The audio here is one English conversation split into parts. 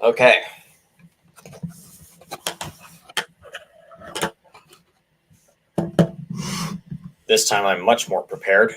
Okay. This time I'm much more prepared.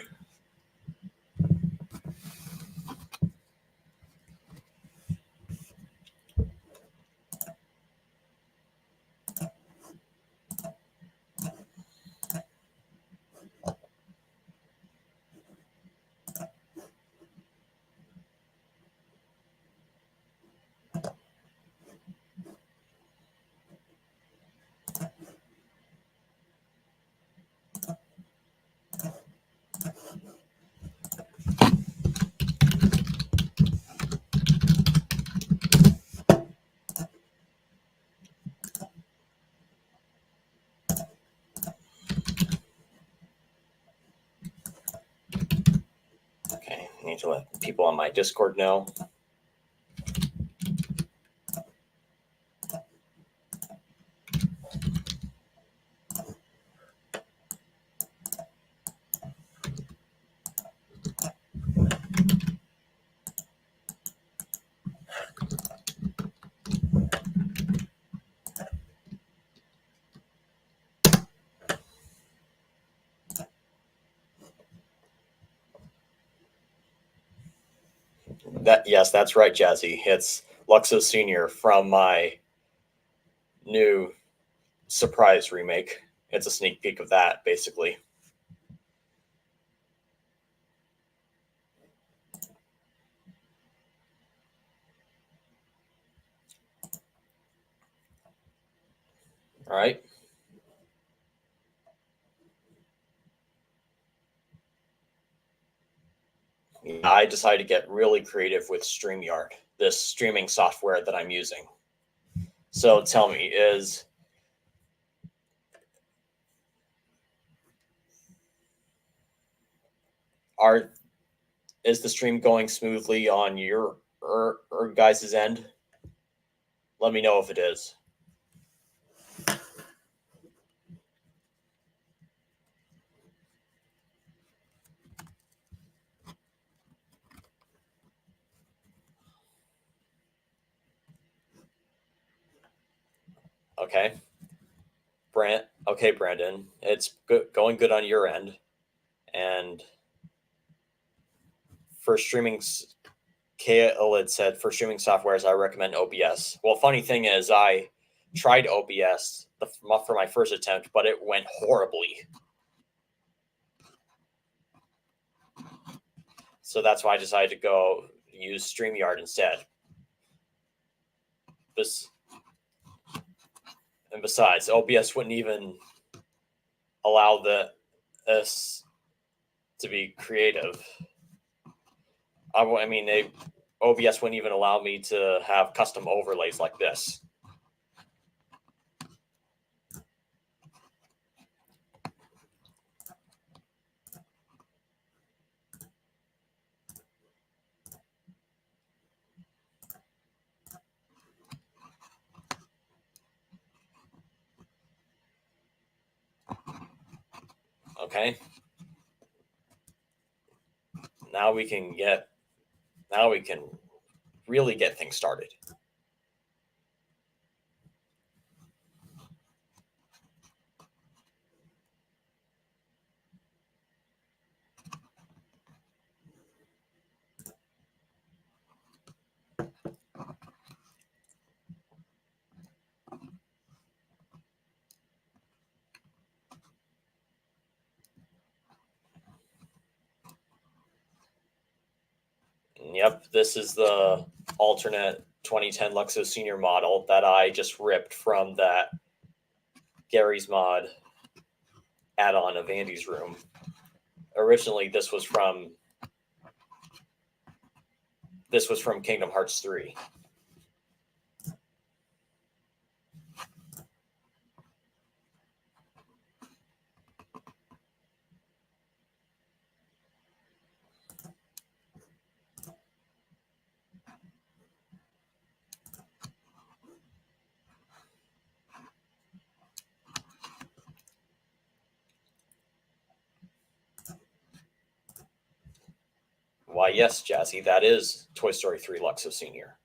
Okay, I need to let people on my Discord know. Yes, that's right, Jazzy. It's Luxo Senior from my new surprise remake. It's a sneak peek of that, basically. All right. I decided to get really creative with StreamYard, this streaming software that I'm using. So tell me, is the stream going smoothly on your or guys' end? Let me know if it is. Okay. Okay, Brandon, it's going good on your end. And for streaming, Khaled said, for streaming softwares, I recommend OBS. Well, funny thing is, I tried OBS for my first attempt, but it went horribly. So that's why I decided to go use StreamYard instead. And besides, OBS wouldn't even allow us to be creative. I mean, OBS wouldn't even allow me to have custom overlays like this. Okay. Now we can really get things started. Yep, this is the alternate 2010 Luxo Senior model that I just ripped from that Gary's Mod add-on of Andy's room. Originally, this was from Kingdom Hearts 3. Why, yes, Jazzy, that is Toy Story 3 Luxo Senior.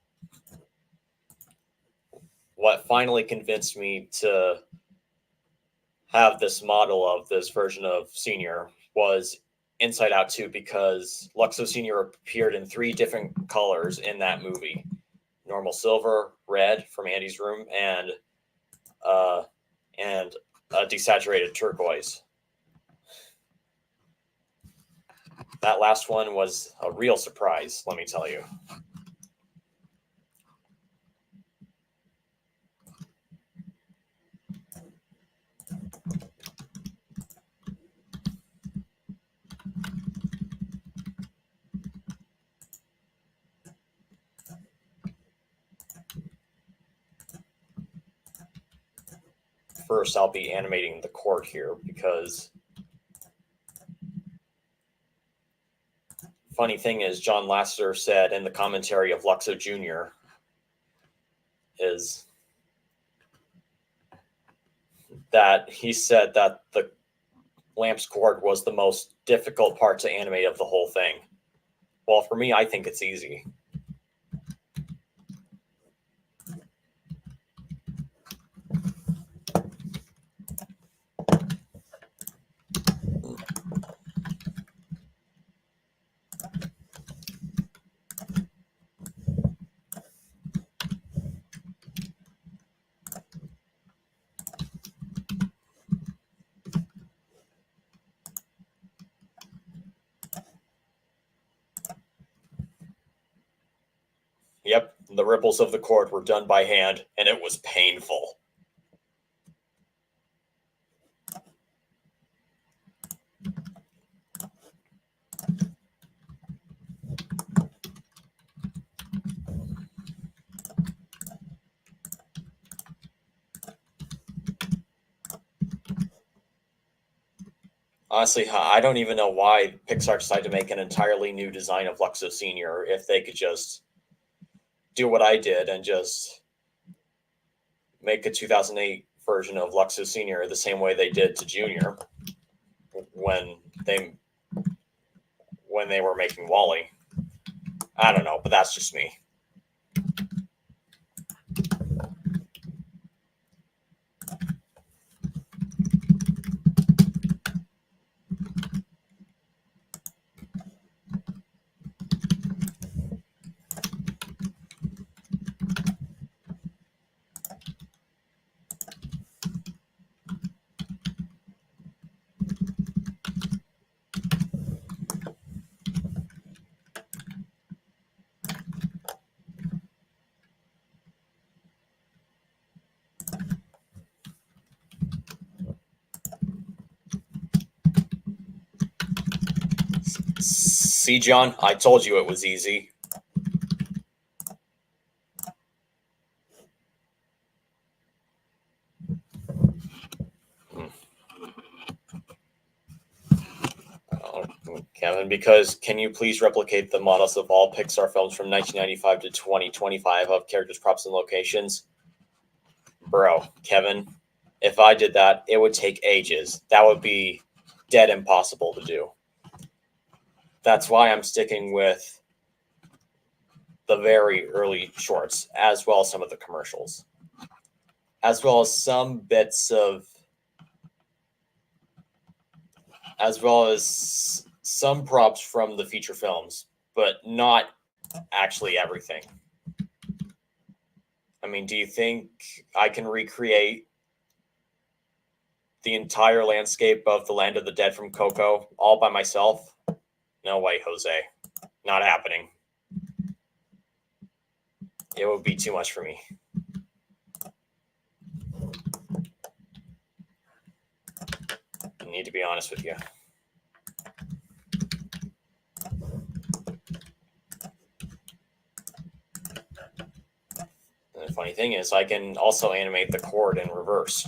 what finally convinced me to have this model of this version of Senior was Inside Out 2, because Luxo Senior appeared in 3 different colors in that movie: normal silver, red from Andy's room, and a desaturated turquoise. That last one was a real surprise, let me tell you. First, I'll be animating the cord here, because funny thing is, John Lasseter said in the commentary of Luxo Jr. is that he said that the lamp's cord was the most difficult part to animate of the whole thing. Well, for me, I think it's easy. Yep, the ripples of the cord were done by hand, and it was painful. Honestly, I don't even know why Pixar decided to make an entirely new design of Luxo Senior if they could just do what I did and just make a 2008 version of Luxo Senior the same way they did to Junior when they were making Wally. I don't know, but that's just me. See, John, I told you it was easy. Kevin, because can you please replicate the models of all Pixar films from 1995 to 2025 of characters, props, and locations? Bro, Kevin, if I did that, it would take ages. That would be dead impossible to do. That's why I'm sticking with the very early shorts, as well as some of the commercials, as well as some bits of, as well as some props from the feature films, but not actually everything. I mean, do you think I can recreate the entire landscape of the Land of the Dead from Coco all by myself? No way, Jose. Not happening. It would be too much for me. I need to be honest with you. And the funny thing is, I can also animate the cord in reverse.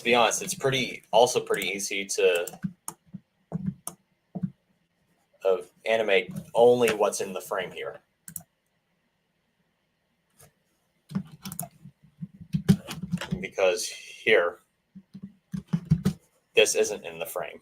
be honest, it's also pretty easy to animate only what's in the frame here. Because here, this isn't in the frame.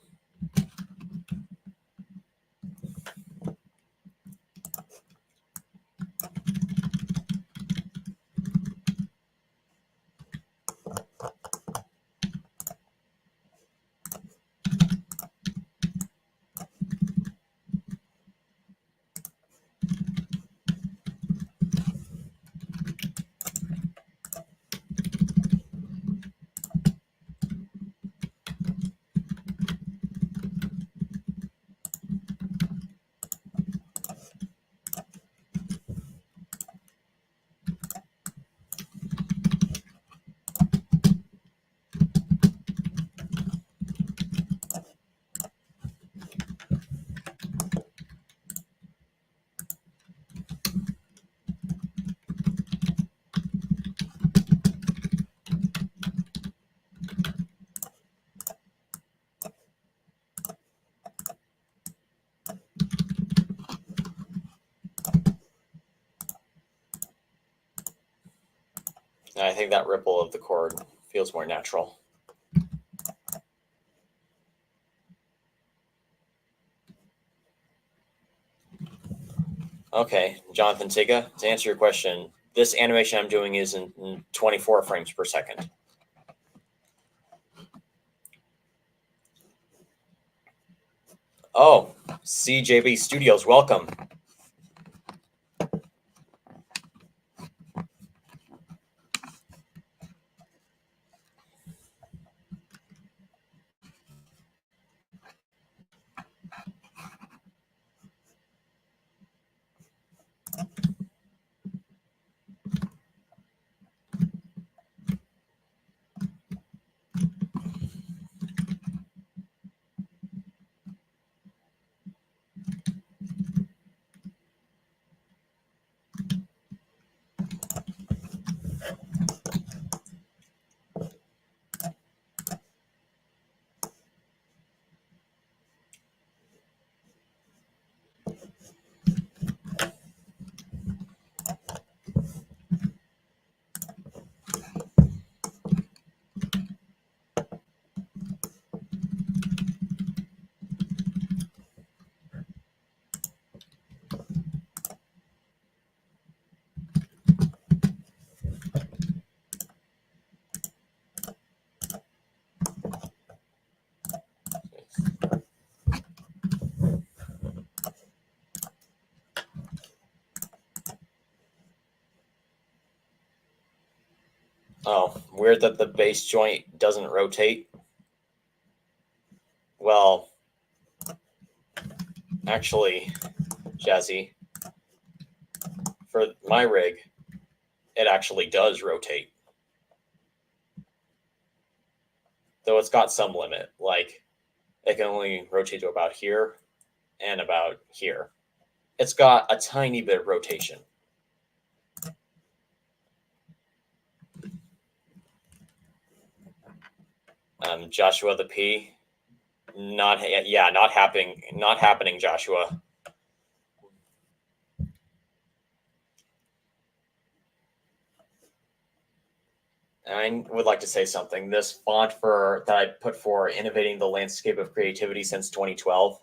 And I think that ripple of the chord feels more natural. Okay, Jonathan Tiga, to answer your question, this animation I'm doing is in 24 frames per second. Oh, CJB Studios, welcome. Oh, weird that the base joint doesn't rotate. Well, actually, Jazzy, for my rig, it actually does rotate. Though it's got some limit, like it can only rotate to about here and about here. It's got a tiny bit of rotation. Joshua the P, not happening, Joshua. I would like to say something. This font that I put for innovating the landscape of creativity since 2012,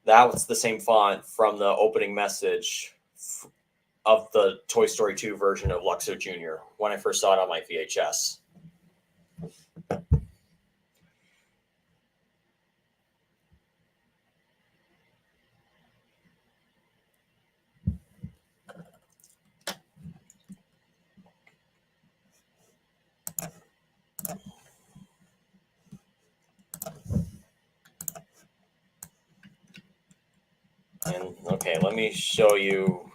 that was the same font from the opening message of the Toy Story 2 version of Luxo Jr. when I first saw it on my VHS. And okay, let me show you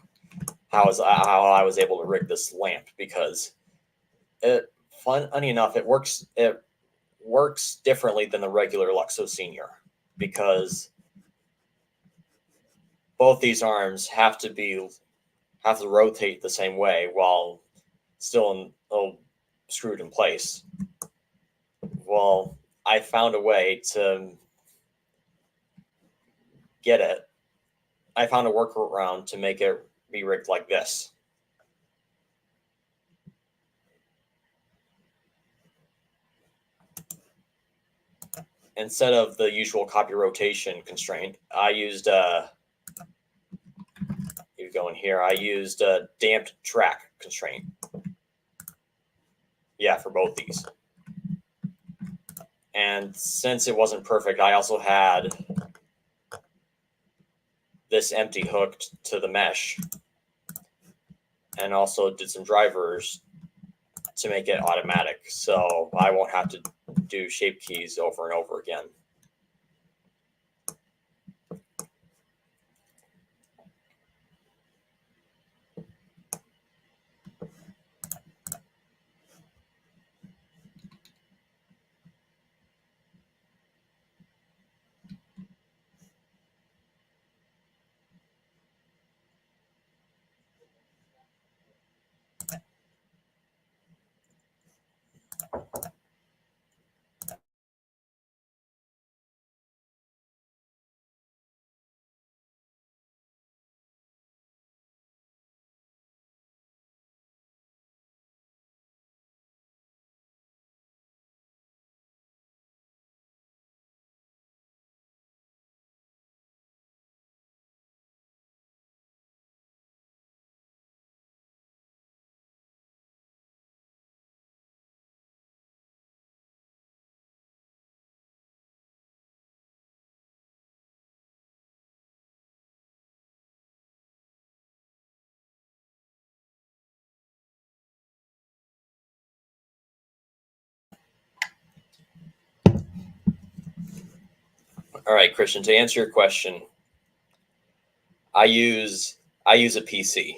how I was able to rig this lamp, because funny enough, it works differently than the regular Luxo Senior, because both these arms have to rotate the same way while still screwed in place. Well, I found a way to get it. I found a workaround to make it be rigged like this. Instead of the usual copy rotation constraint, I used you go in here, I used a damped track constraint. Yeah, for both these. And since it wasn't perfect, I also had this empty hooked to the mesh, and also did some drivers to make it automatic, so I won't have to do shape keys over and over again. All right, Christian, to answer your question, I use a PC.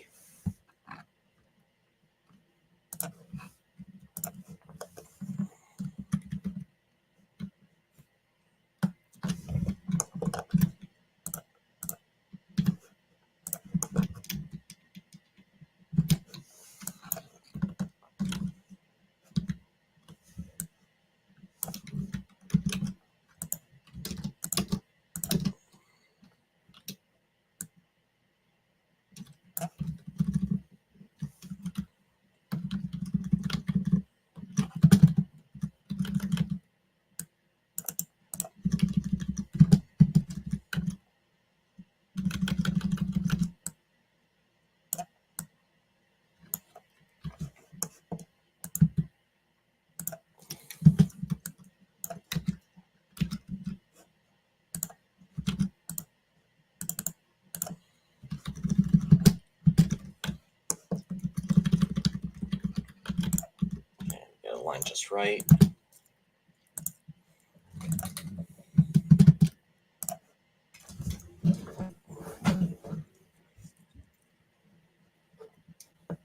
Get a line just right.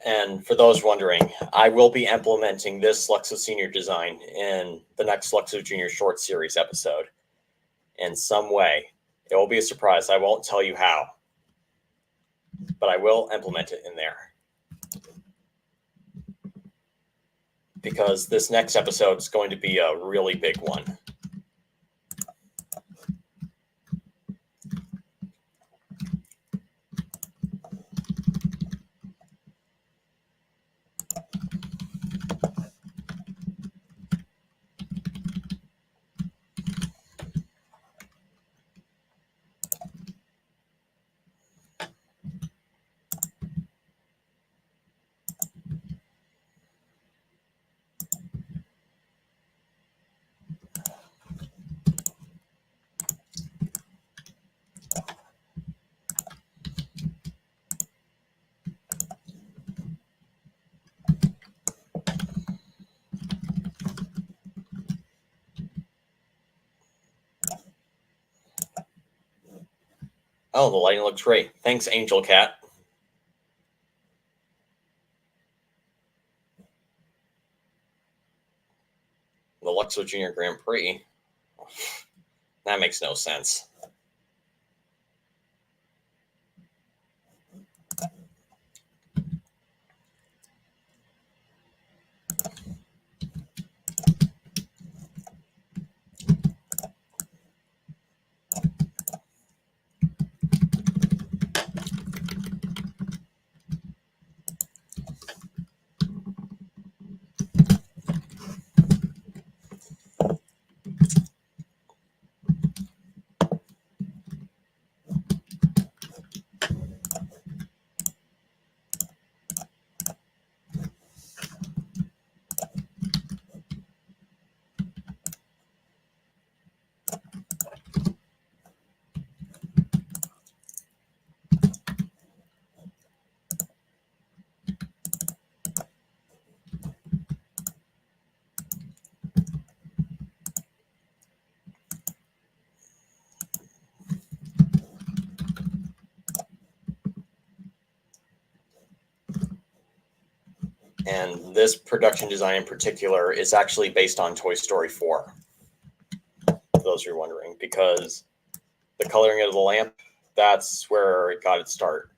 And for those wondering, I will be implementing this Luxo Senior design in the next Luxo Junior short series episode in some way. It will be a surprise. I won't tell you how, but I will implement it in there. Because this next episode is going to be a really big one. Oh, the lighting looks great. Thanks, Angel Cat. The Luxo Junior Grand Prix. That makes no sense. And this production design in particular is actually based on Toy Story 4, for those who are wondering, because the coloring of the lamp, that's where it got its start.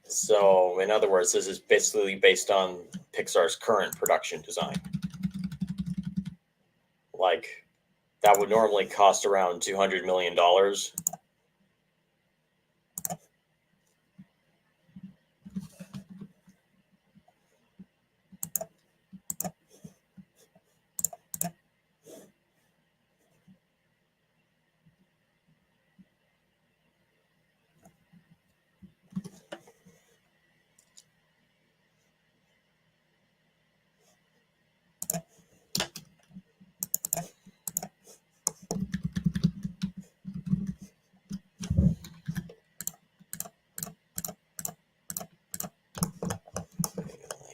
So, in other words, this is basically based on Pixar's current production design. Like, that would normally cost around $200 million.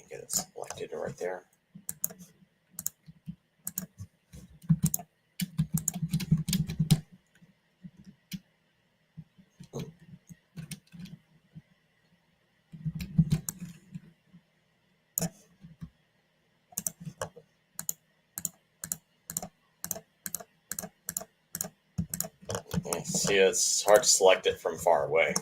Get it selected right there. Yeah, see, it's hard to select it from far away.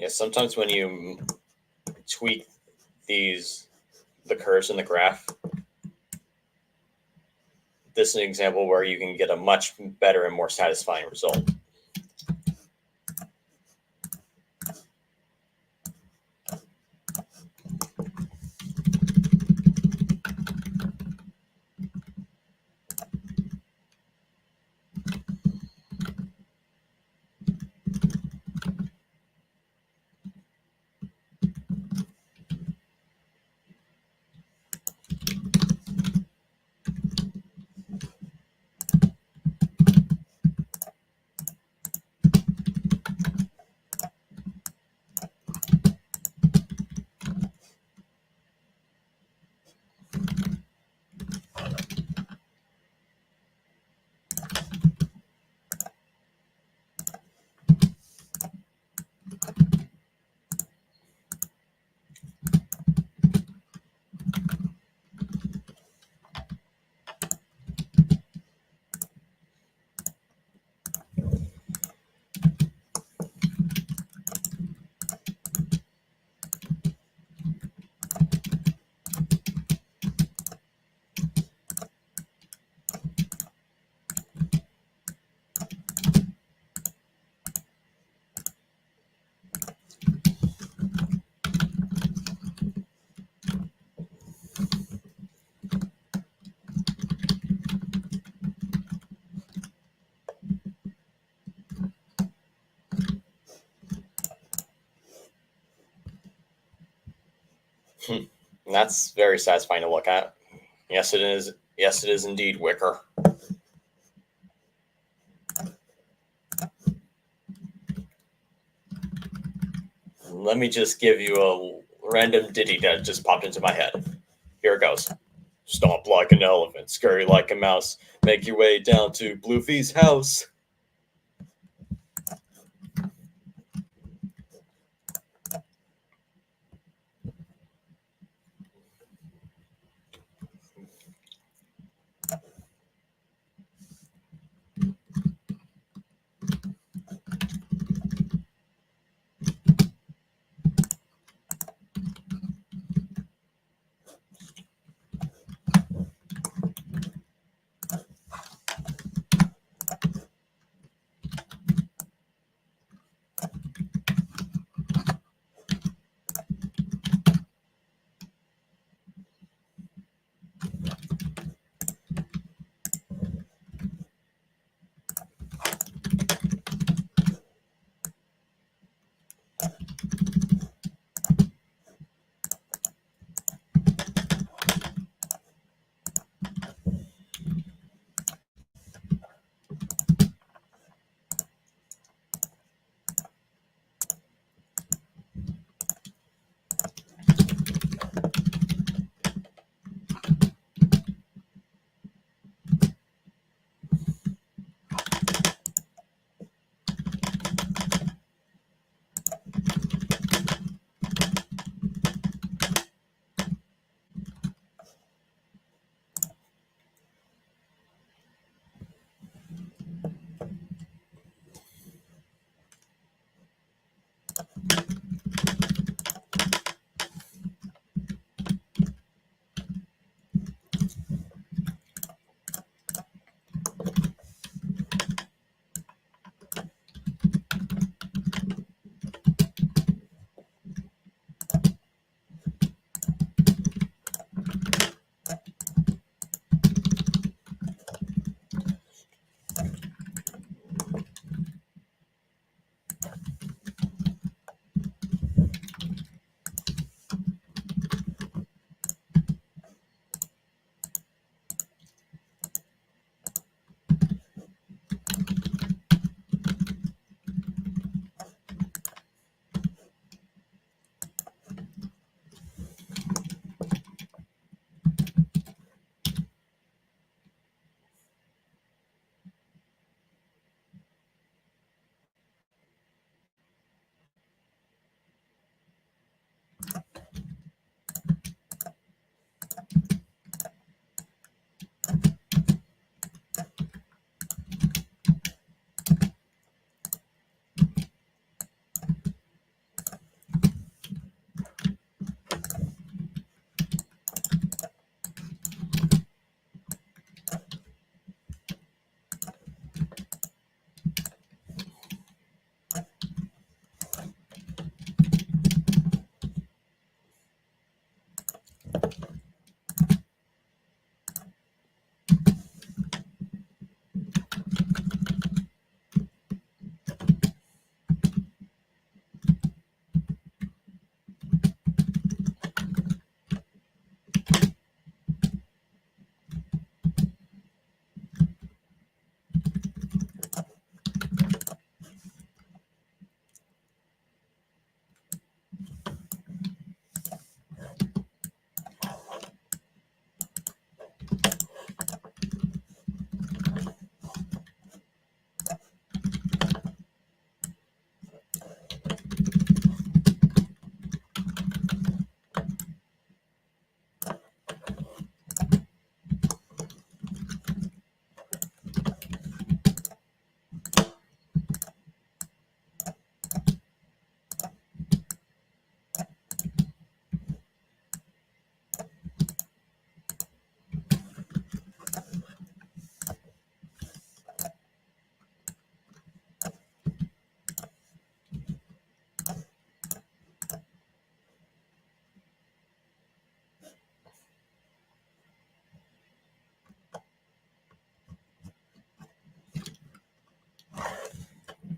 Yeah, sometimes when you tweak the curves in the graph, this is an example where you can get a much better and more satisfying result. And that's very satisfying to look at. Yes, it is. Yes, it is indeed Wicker. Let me just give you a random ditty that just popped into my head. Here it goes. Stomp like an elephant, scurry like a mouse, make your way down to Bluefy's house.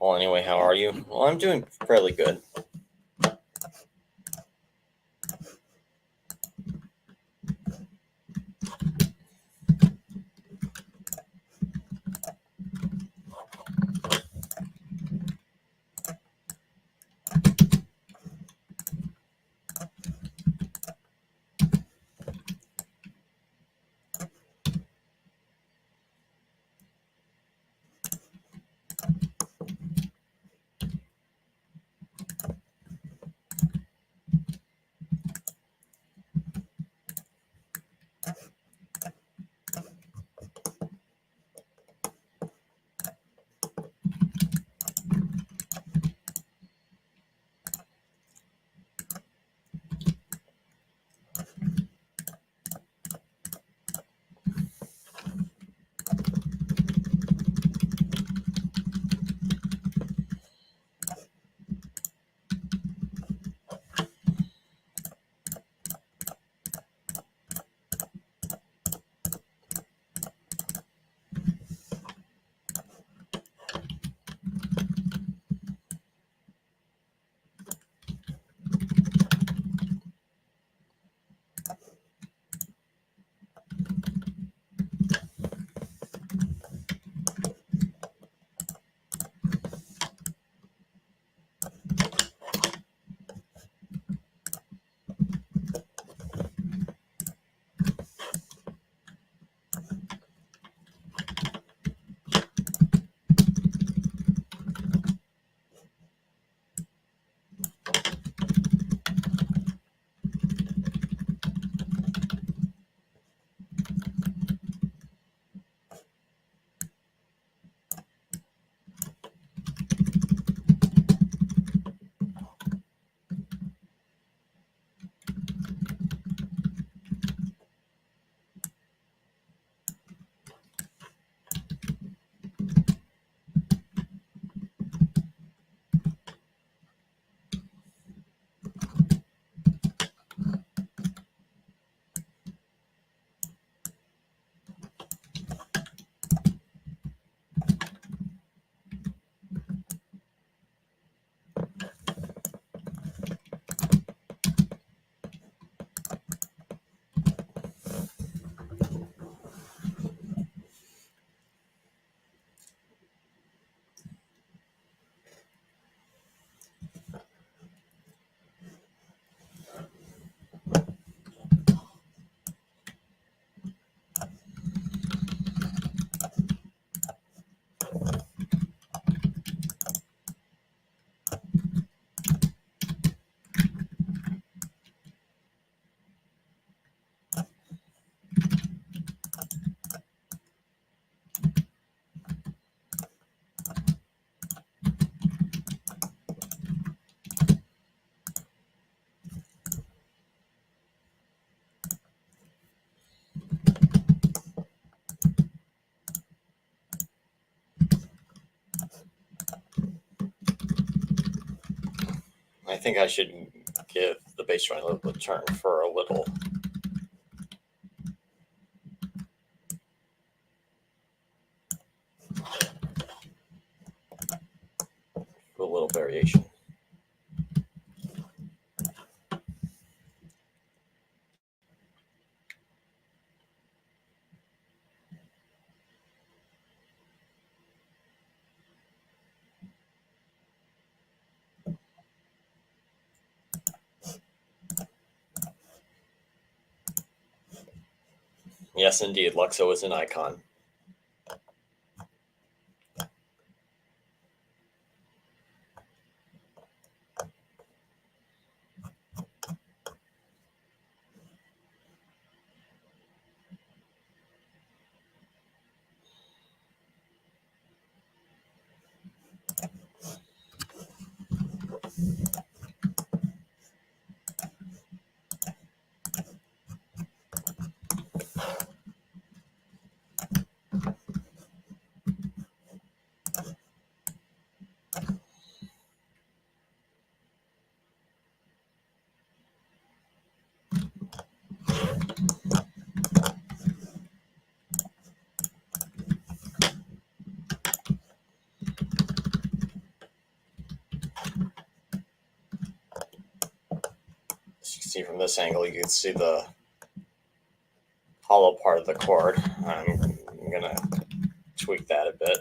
Well, anyway, how are you? Well, I'm doing fairly good. I think I should give the base joint a little turn for a little. A little variation. Yes, indeed, Luxo is an icon. As you can see from this angle, you can see the hollow part of the cord. I'm going to tweak that a bit.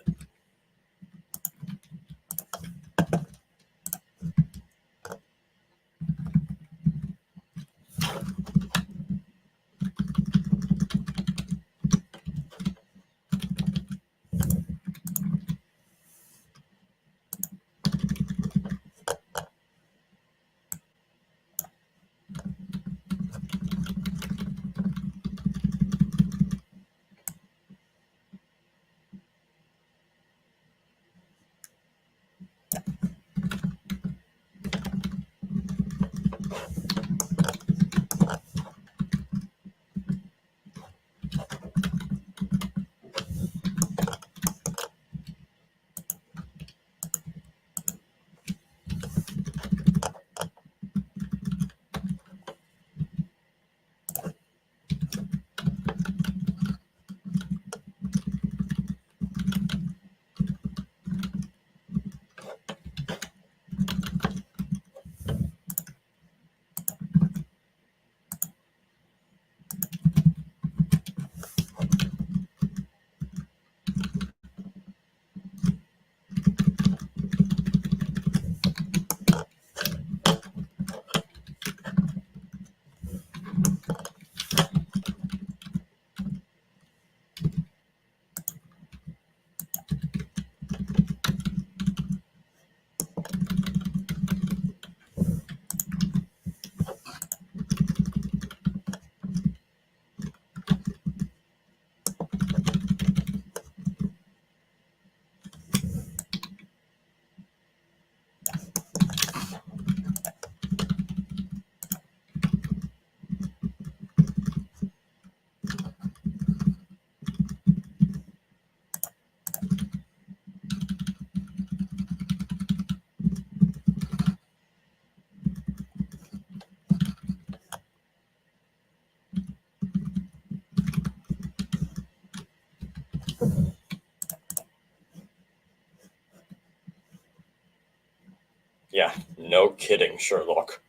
Yeah, no kidding, Sherlock.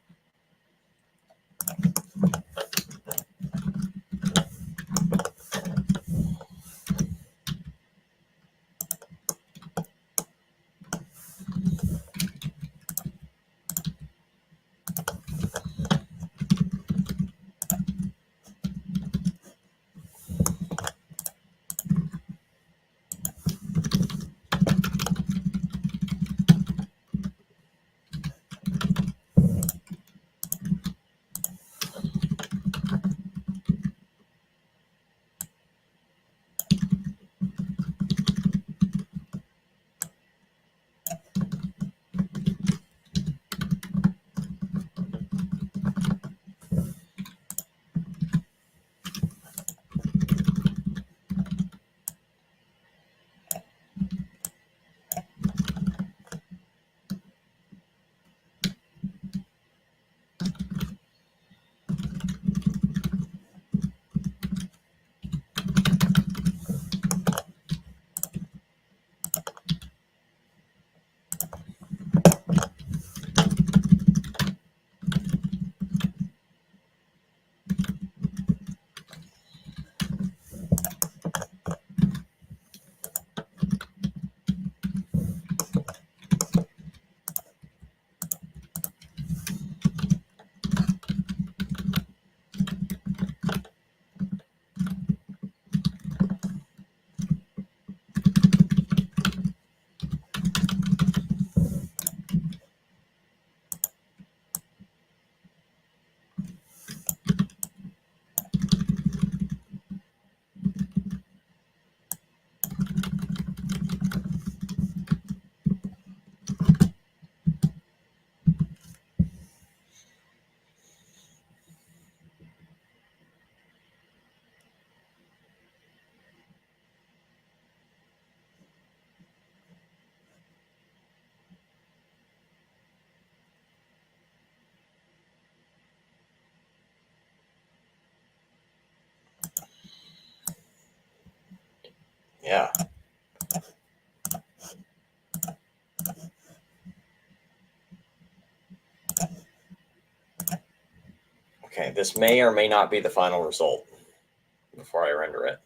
Yeah. Okay, this may or may not be the final result before I render it.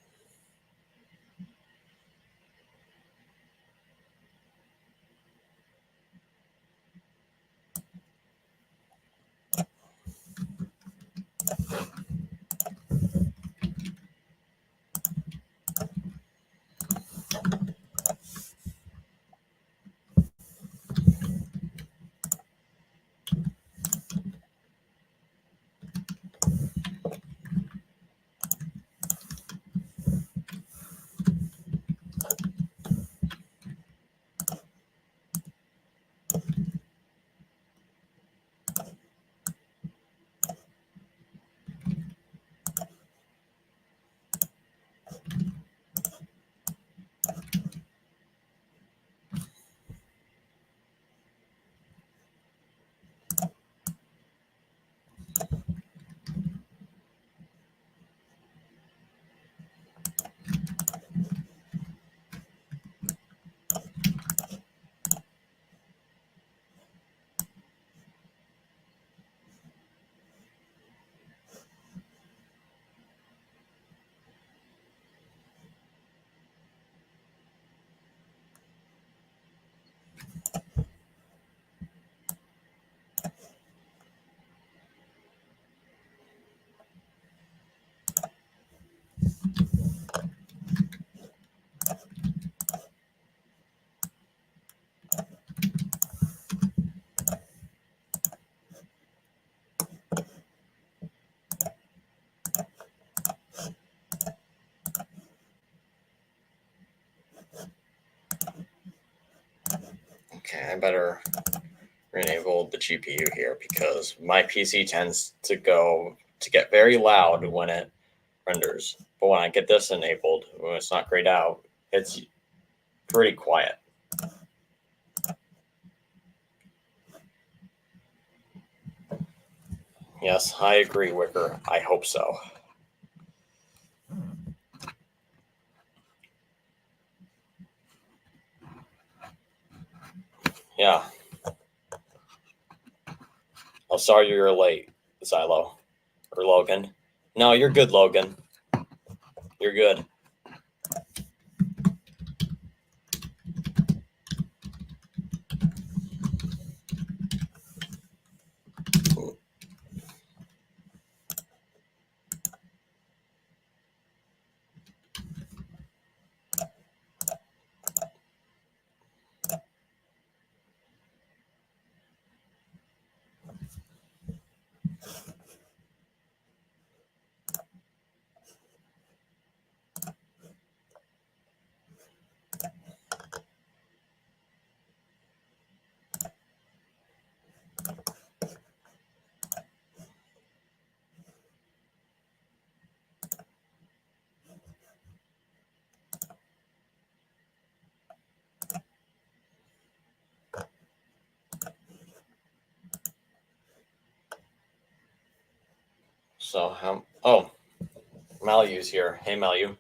Okay, I better enable the GPU here because my PC tends to get very loud when it renders. But when I get this enabled, when it's not grayed out, it's pretty quiet. Yes, I agree, Wicker. I hope so. Yeah. Oh, sorry you're late, Xylo. Or Logan. No, you're good, Logan. You're good. So, oh, Malu's here. Hey, Malu.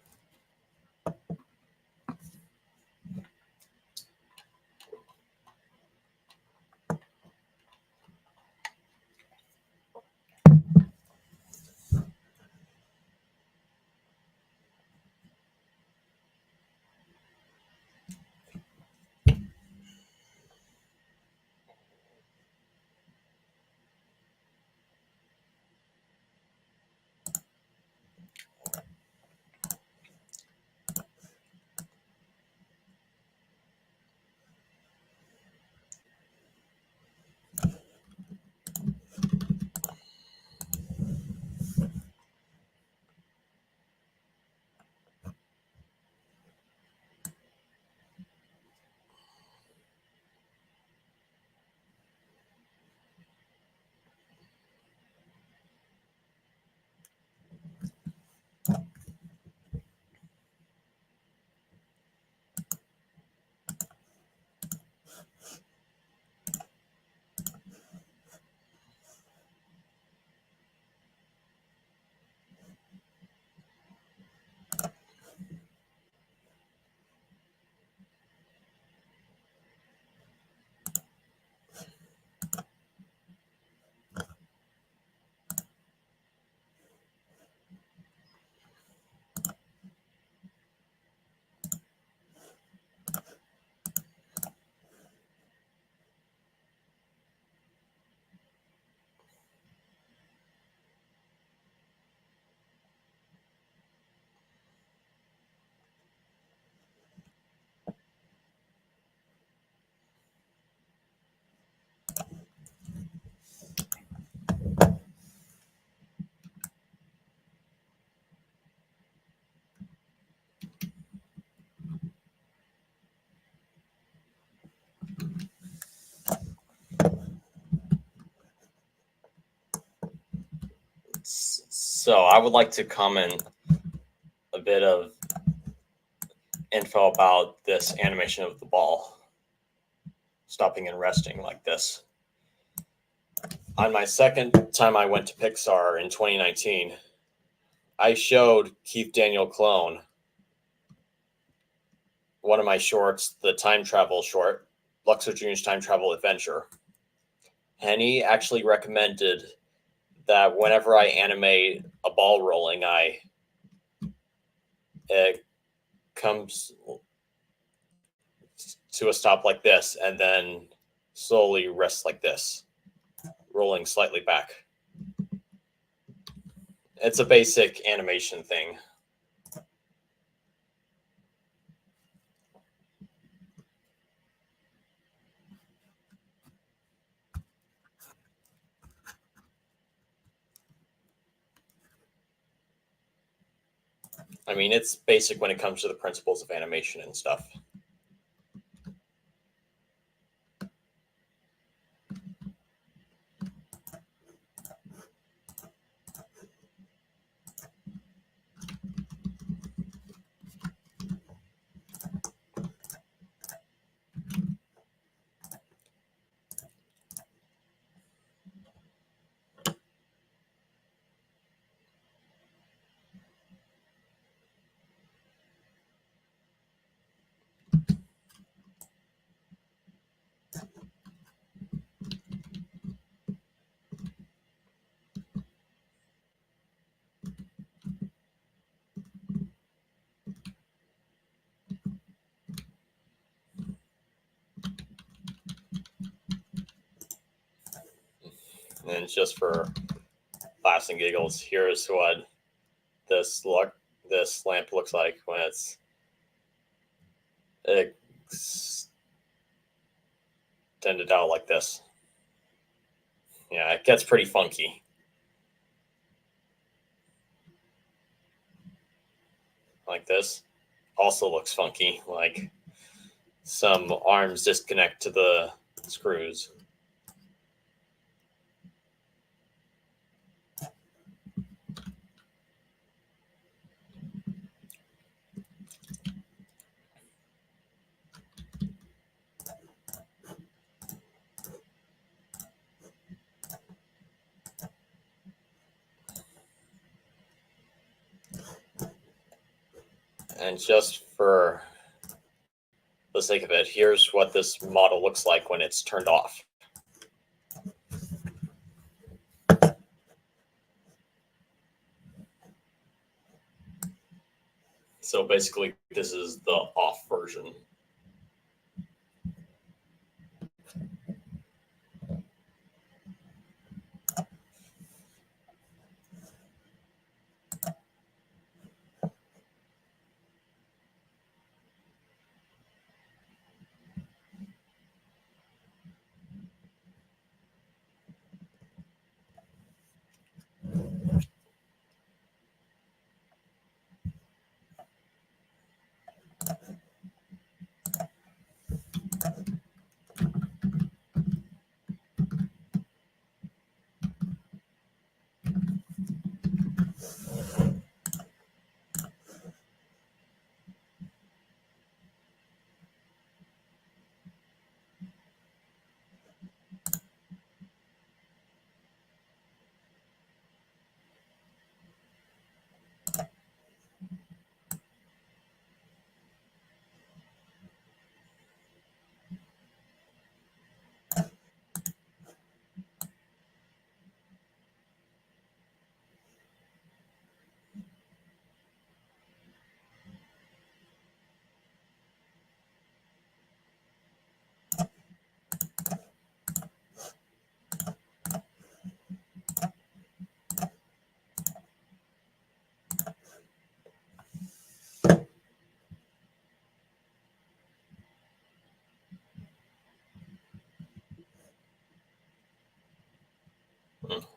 So I would like to comment a bit of info about this animation of the ball stopping and resting like this. On my second time I went to Pixar in 2019, I showed Keith Daniel Clone one of my shorts, the time travel short, Luxo Jr.'s Time Travel Adventure. And he actually recommended that whenever I animate a ball rolling, it comes to a stop like this and then slowly rests like this, rolling slightly back. It's a basic animation thing. I mean, it's basic when it comes to the principles of animation and stuff. And just for laughs and giggles, here's what this lamp looks like when it's extended out like this. Yeah, it gets pretty funky. Like this. Also looks funky, like some arms disconnect to the screws. And just for the sake of it, here's what this model looks like when it's turned off. So basically, this is the off version.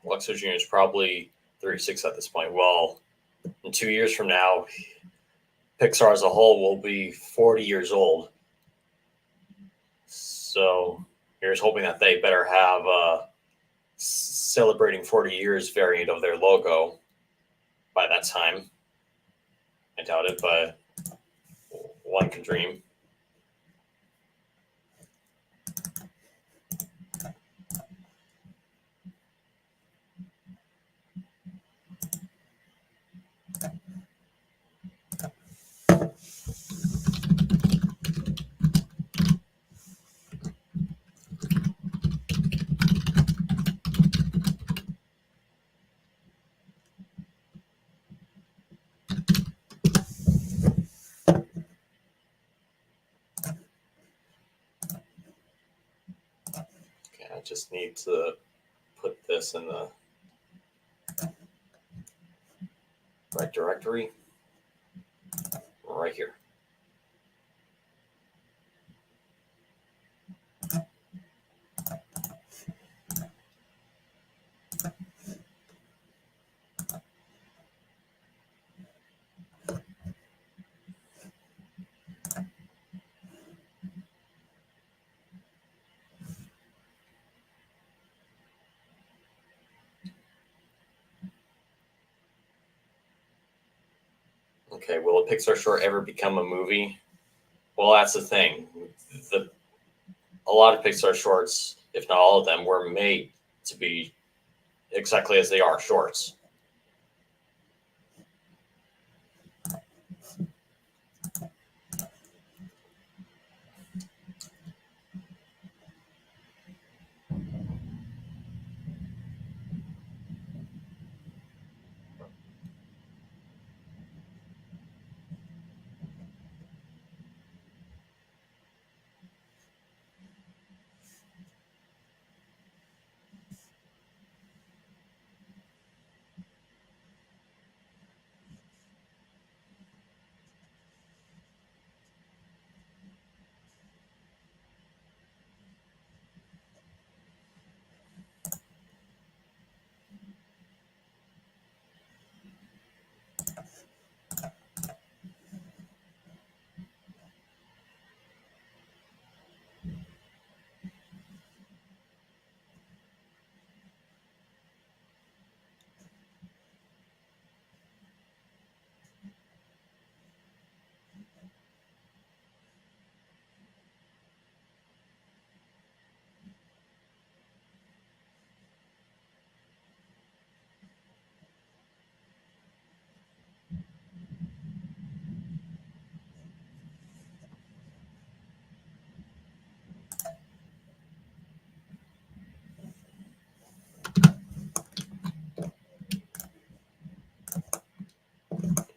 Luxo Jr. is probably 36 at this point. Well, in 2 years from now, Pixar as a whole will be 40 years old. So here's hoping that they better have a celebrating 40 years variant of their logo. by that time. I doubt it, but one can dream. I just need to put this in the right directory right here. Okay, will a Pixar short ever become a movie? Well, that's the thing. A lot of Pixar shorts, if not all of them, were made to be exactly as they are, shorts.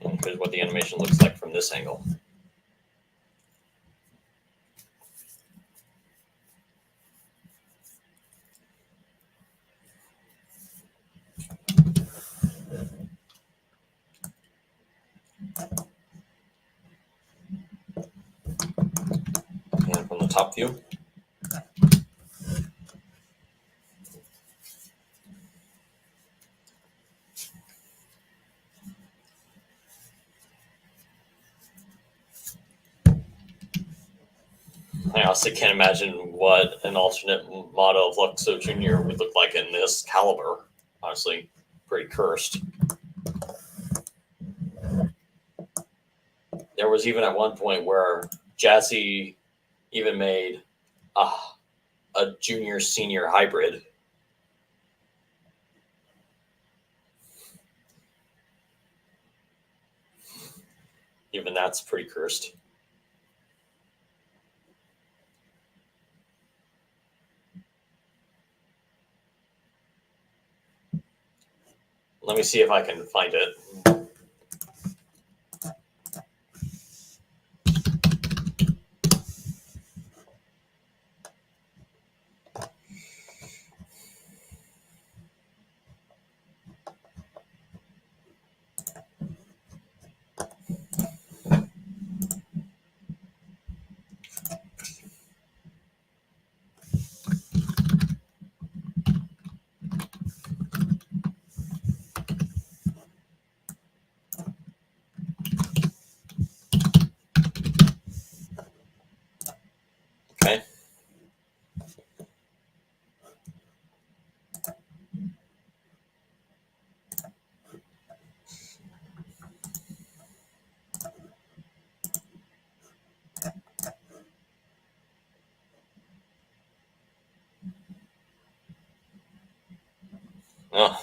And here's what the animation looks like from this angle. And from the top view. I also can't imagine what an alternate model of Luxo Jr. would look like in this caliber. Honestly, pretty cursed. There was even at one point where Jazzy even made a junior senior hybrid. Even that's pretty cursed. Let me see if I can find it. Oh,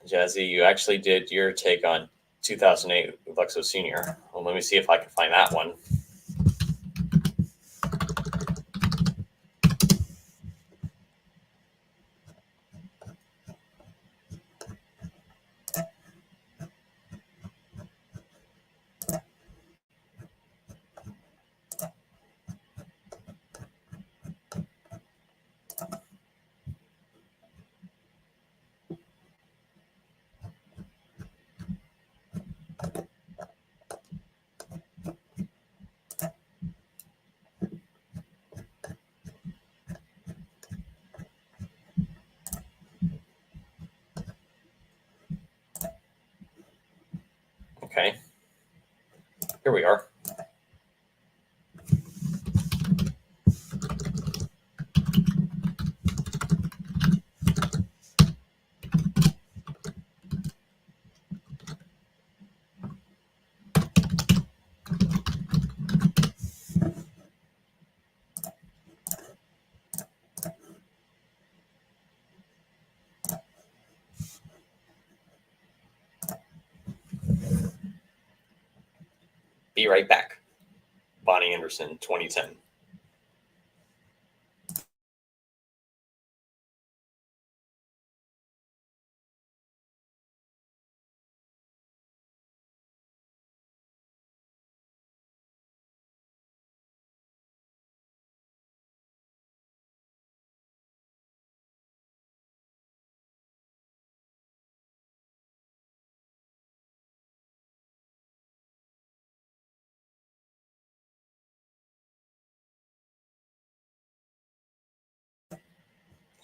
Jazzy, you actually did your take on 2008 Luxo Senior. Well, let me see if I can find that one. Okay, here we are. Be right back. Bonnie Anderson, 2010.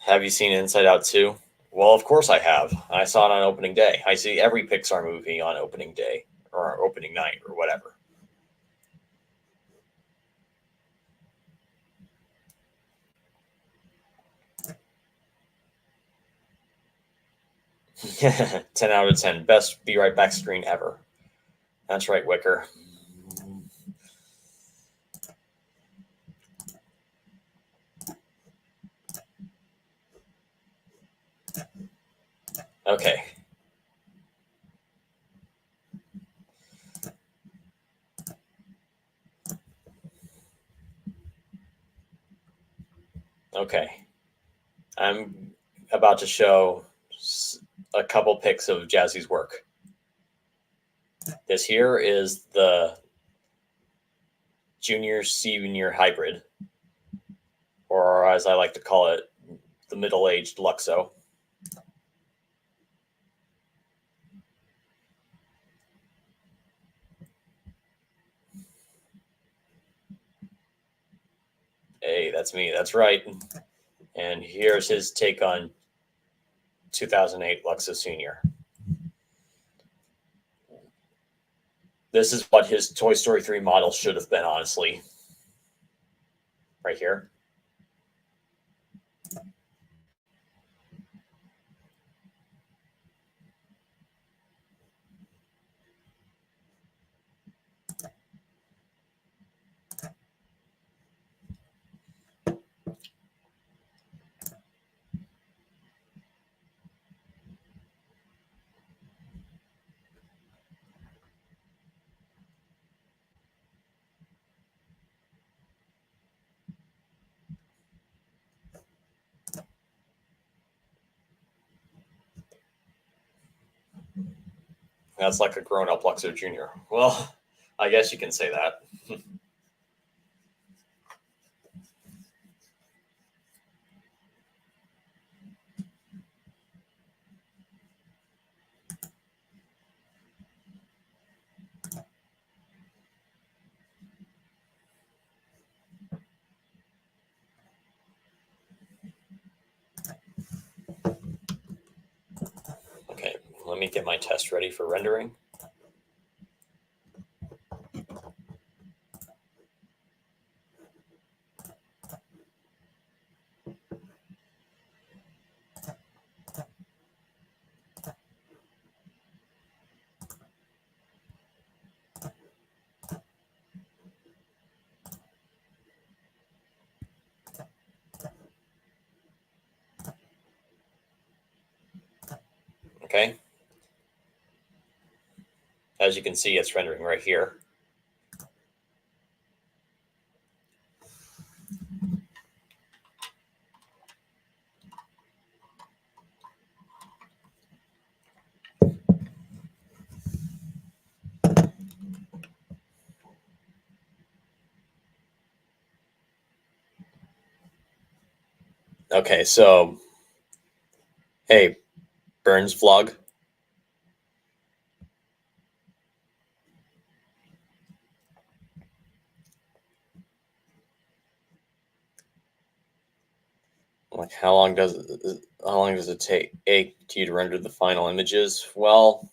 Have you seen Inside Out 2? Well, of course I have. I saw it on opening day. I see every Pixar movie on opening day or opening night or whatever. Ten out of 10. Best Be Right Back screen ever. That's right, Wicker. Okay. Okay. I'm about to show a couple pics of Jazzy's work. This here is the junior senior hybrid, or as I like to call it, the middle-aged Luxo. Hey, that's me. That's right. And here's his take on 2008 Luxo Senior. This is what his Toy Story 3 model should have been, honestly. Right here. That's like a grown-up Luxo Jr. Well, I guess you can say that. Okay, let me get my test ready for rendering. Okay. As you can see, it's rendering right here. Okay, so, hey, Burns vlog. Like, how long does it take you to render the final images? Well,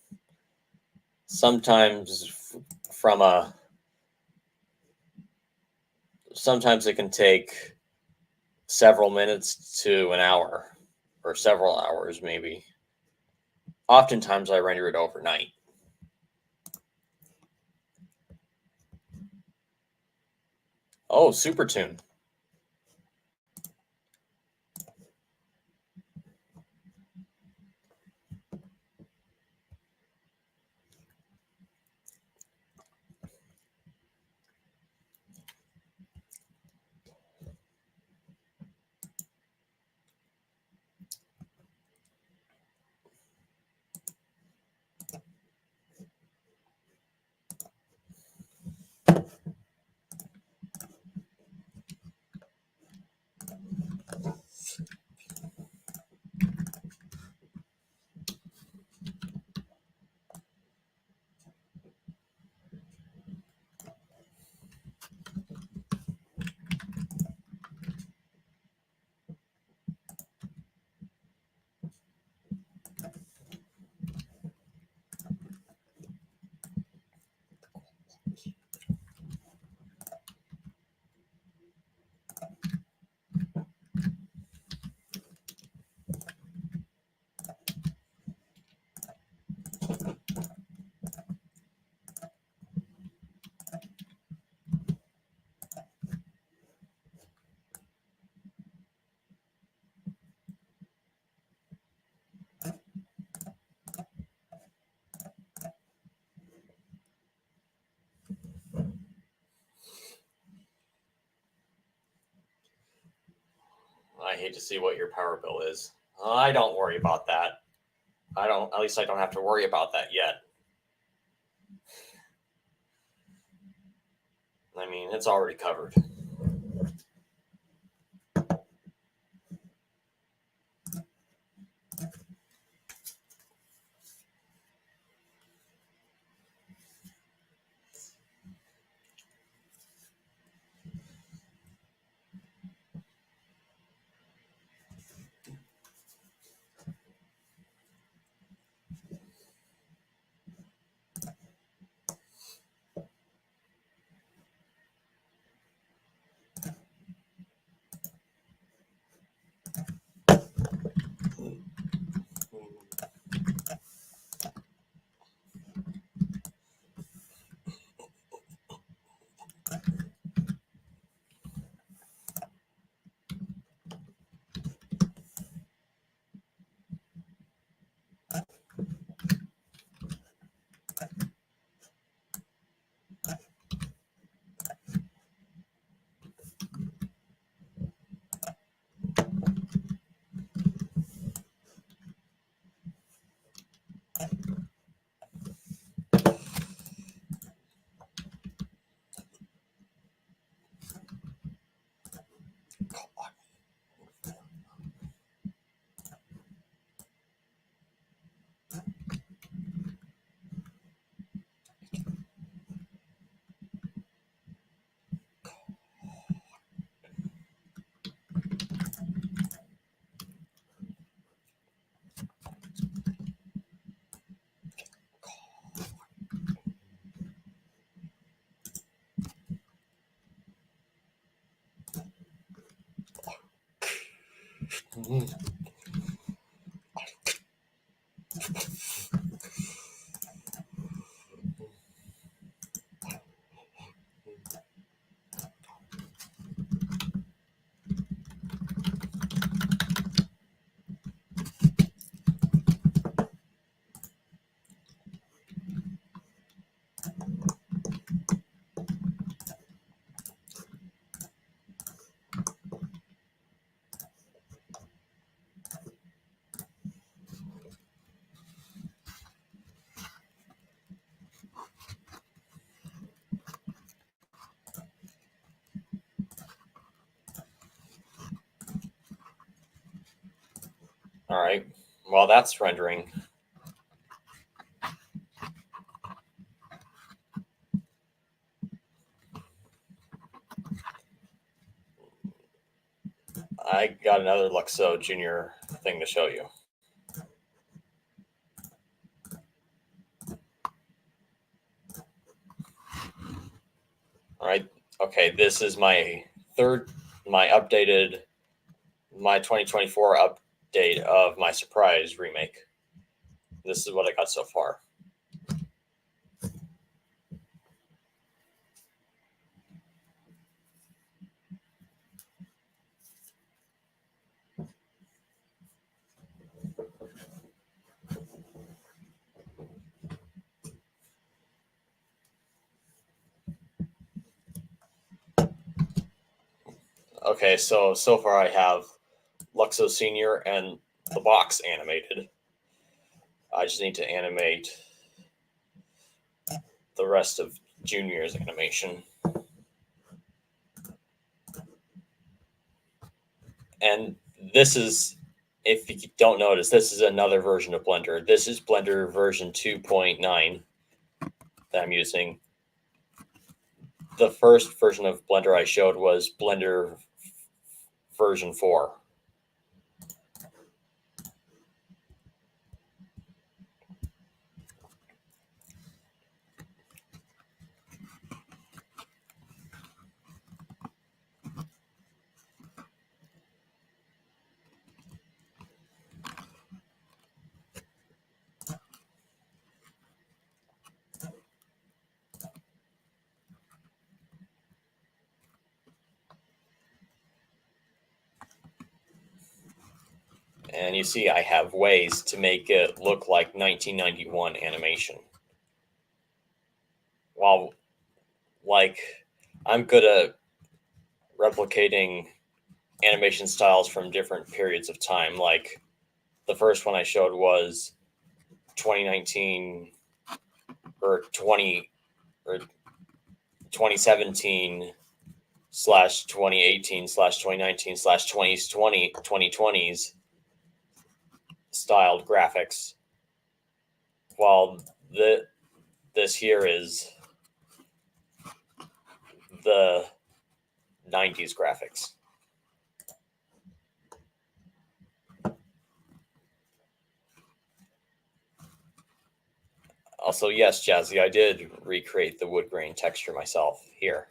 sometimes sometimes it can take several minutes to an hour, or several hours maybe. Oftentimes I render it overnight. Oh, Super Tune. I hate to see what your power bill is. I don't worry about that. At least I don't have to worry about that yet. I mean, it's already covered. All right. While that's rendering, I got another Luxo Junior thing to show you. All right. Okay, this is my updated, my 2024 update of my surprise remake. This is what I got so far. Okay, so far I have Luxo Senior and the box animated. I just need to animate the rest of Junior's animation. And this is, if you don't notice, this is another version of Blender. This is Blender version 2.9 that I'm using. The first version of Blender I showed was Blender version 4. And you see I have ways to make it look like 1991 animation. While, like, I'm good at replicating animation styles from different periods of time. Like, the first one I showed was 2019 or 2017 slash 2018 slash 2019 slash 2020s styled graphics, while this here is the 90s graphics. Also, yes, Jazzy, I did recreate the wood grain texture myself here.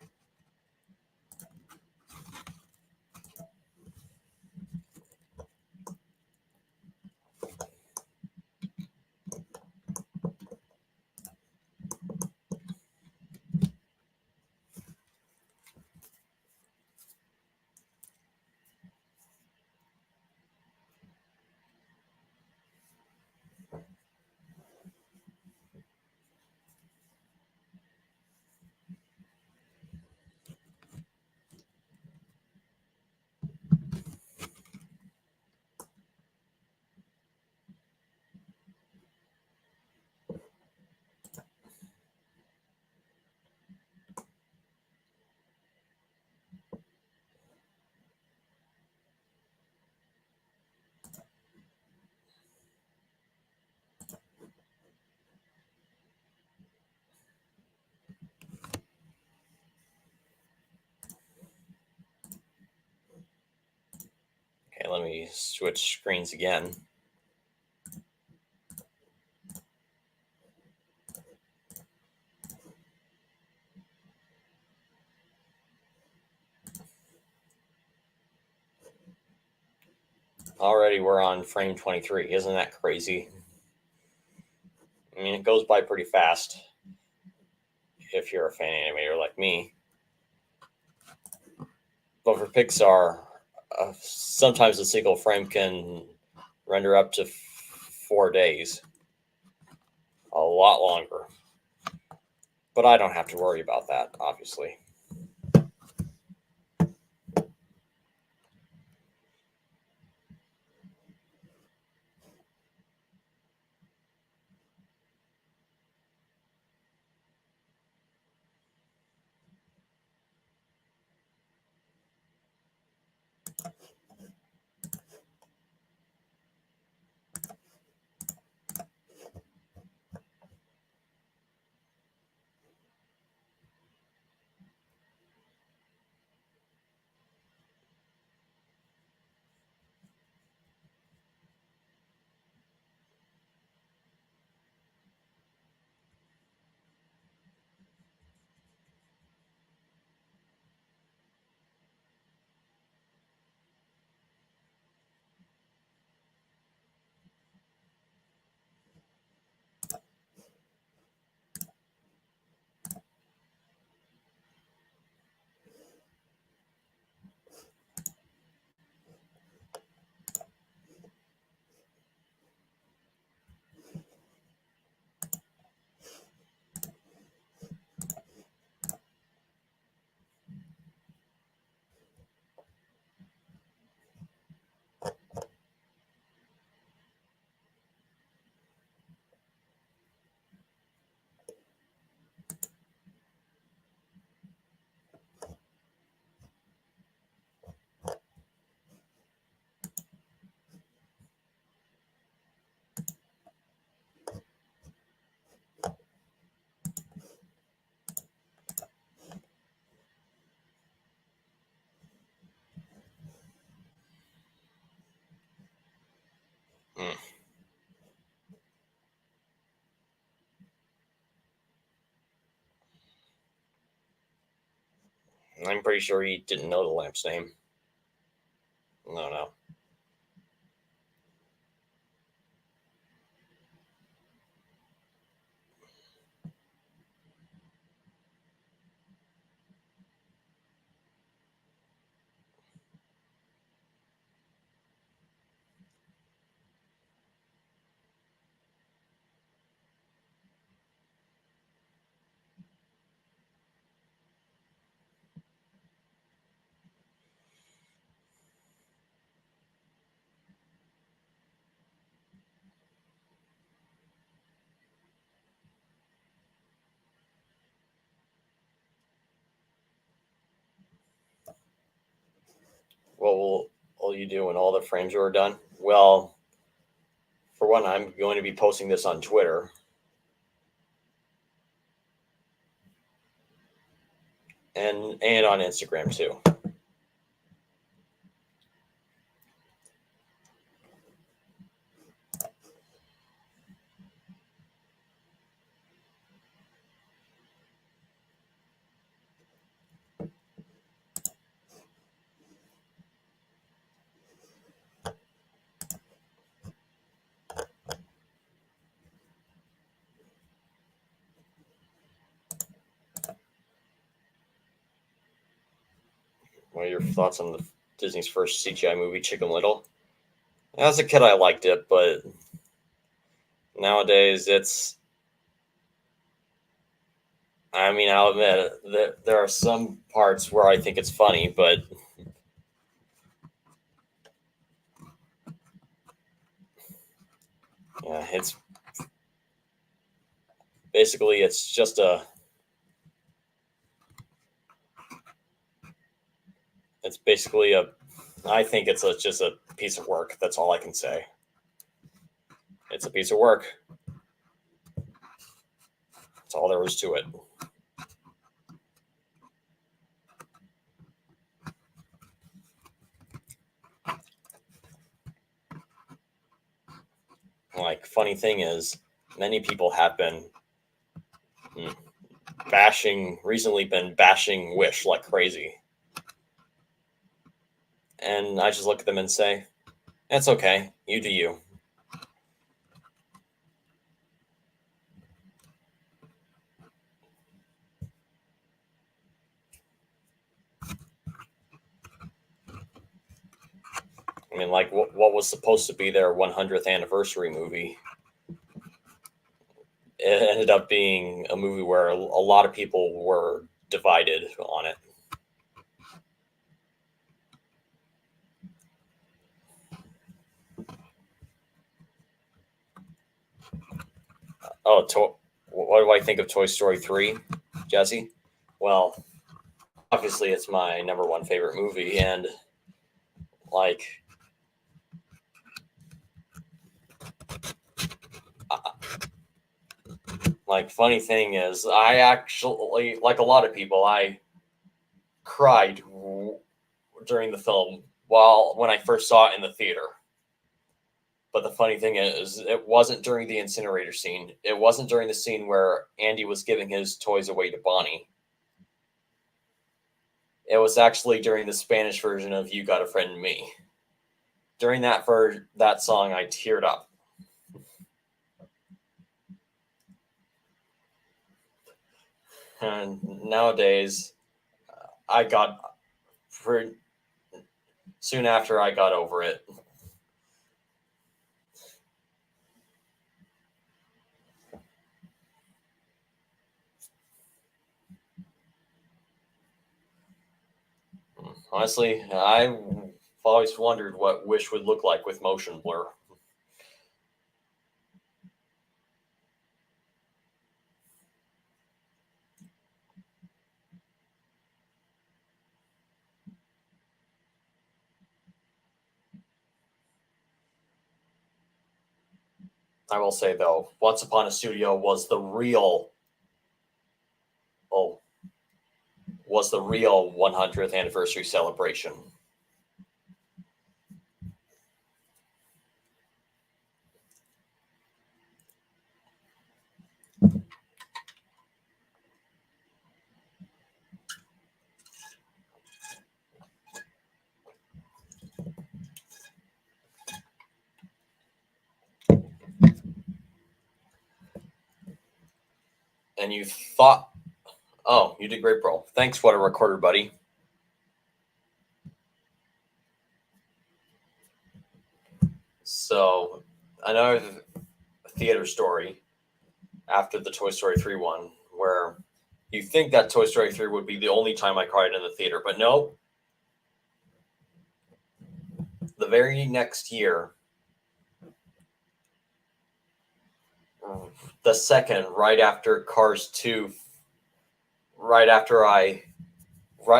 Okay, let me switch screens again. Already we're on frame 23. Isn't that crazy? I mean, it goes by pretty fast if you're a fan animator like me. But for Pixar, sometimes a single frame can render up to 4 days. A lot longer. But I don't have to worry about that, obviously. I'm pretty sure he didn't know the lamp's name. No. What will you do when all the frames are done? Well, for one, I'm going to be posting this on Twitter. And on Instagram too. What are your thoughts on Disney's first CGI movie, Chicken Little? As a kid, I liked it, but nowadays I mean, I'll admit that there are some parts where I think it's funny, but yeah, it's basically I think it's just a piece of work. That's all I can say. It's a piece of work. That's all there is to it. Like, funny thing is, many people have been recently been bashing Wish like crazy. And I just look at them and say, that's okay. You do you. I mean, like, what was supposed to be their 100th anniversary movie, it ended up being a movie where a lot of people were divided on it. What do I think of Toy Story 3, Jesse? Well, obviously it's my number one favorite movie, and like, funny thing is, I actually, like a lot of people, I cried during the film when I first saw it in the theater. But the funny thing is, it wasn't during the incinerator scene. It wasn't during the scene where Andy was giving his toys away to Bonnie. It was actually during the Spanish version of "You Got a Friend in Me." During that song, I teared up. And nowadays, I got soon after I got over it. Honestly, I've always wondered what Wish would look like with motion blur. I will say though, Once Upon a Studio was the real 100th anniversary celebration. and you thought, oh, you did great, bro. Thanks, what a recorder, buddy. So, another theater story after the Toy Story 3 one, where you think that Toy Story 3 would be the only time I cried in the theater, but no. The very next year, the second, right after Cars 2, right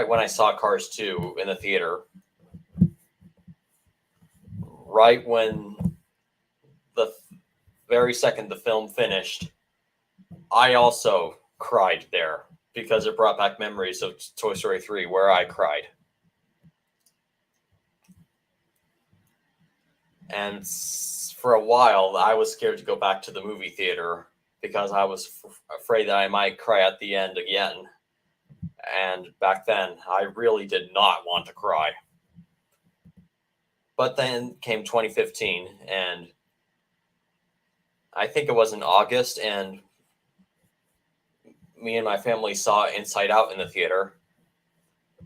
when I saw Cars 2 in the theater, right when the very second the film finished, I also cried there because it brought back memories of Toy Story 3 where I cried. And for a while, I was scared to go back to the movie theater because I was afraid that I might cry at the end again. And back then, I really did not want to cry. But then came 2015, and I think it was in August, and me and my family saw Inside Out in the theater.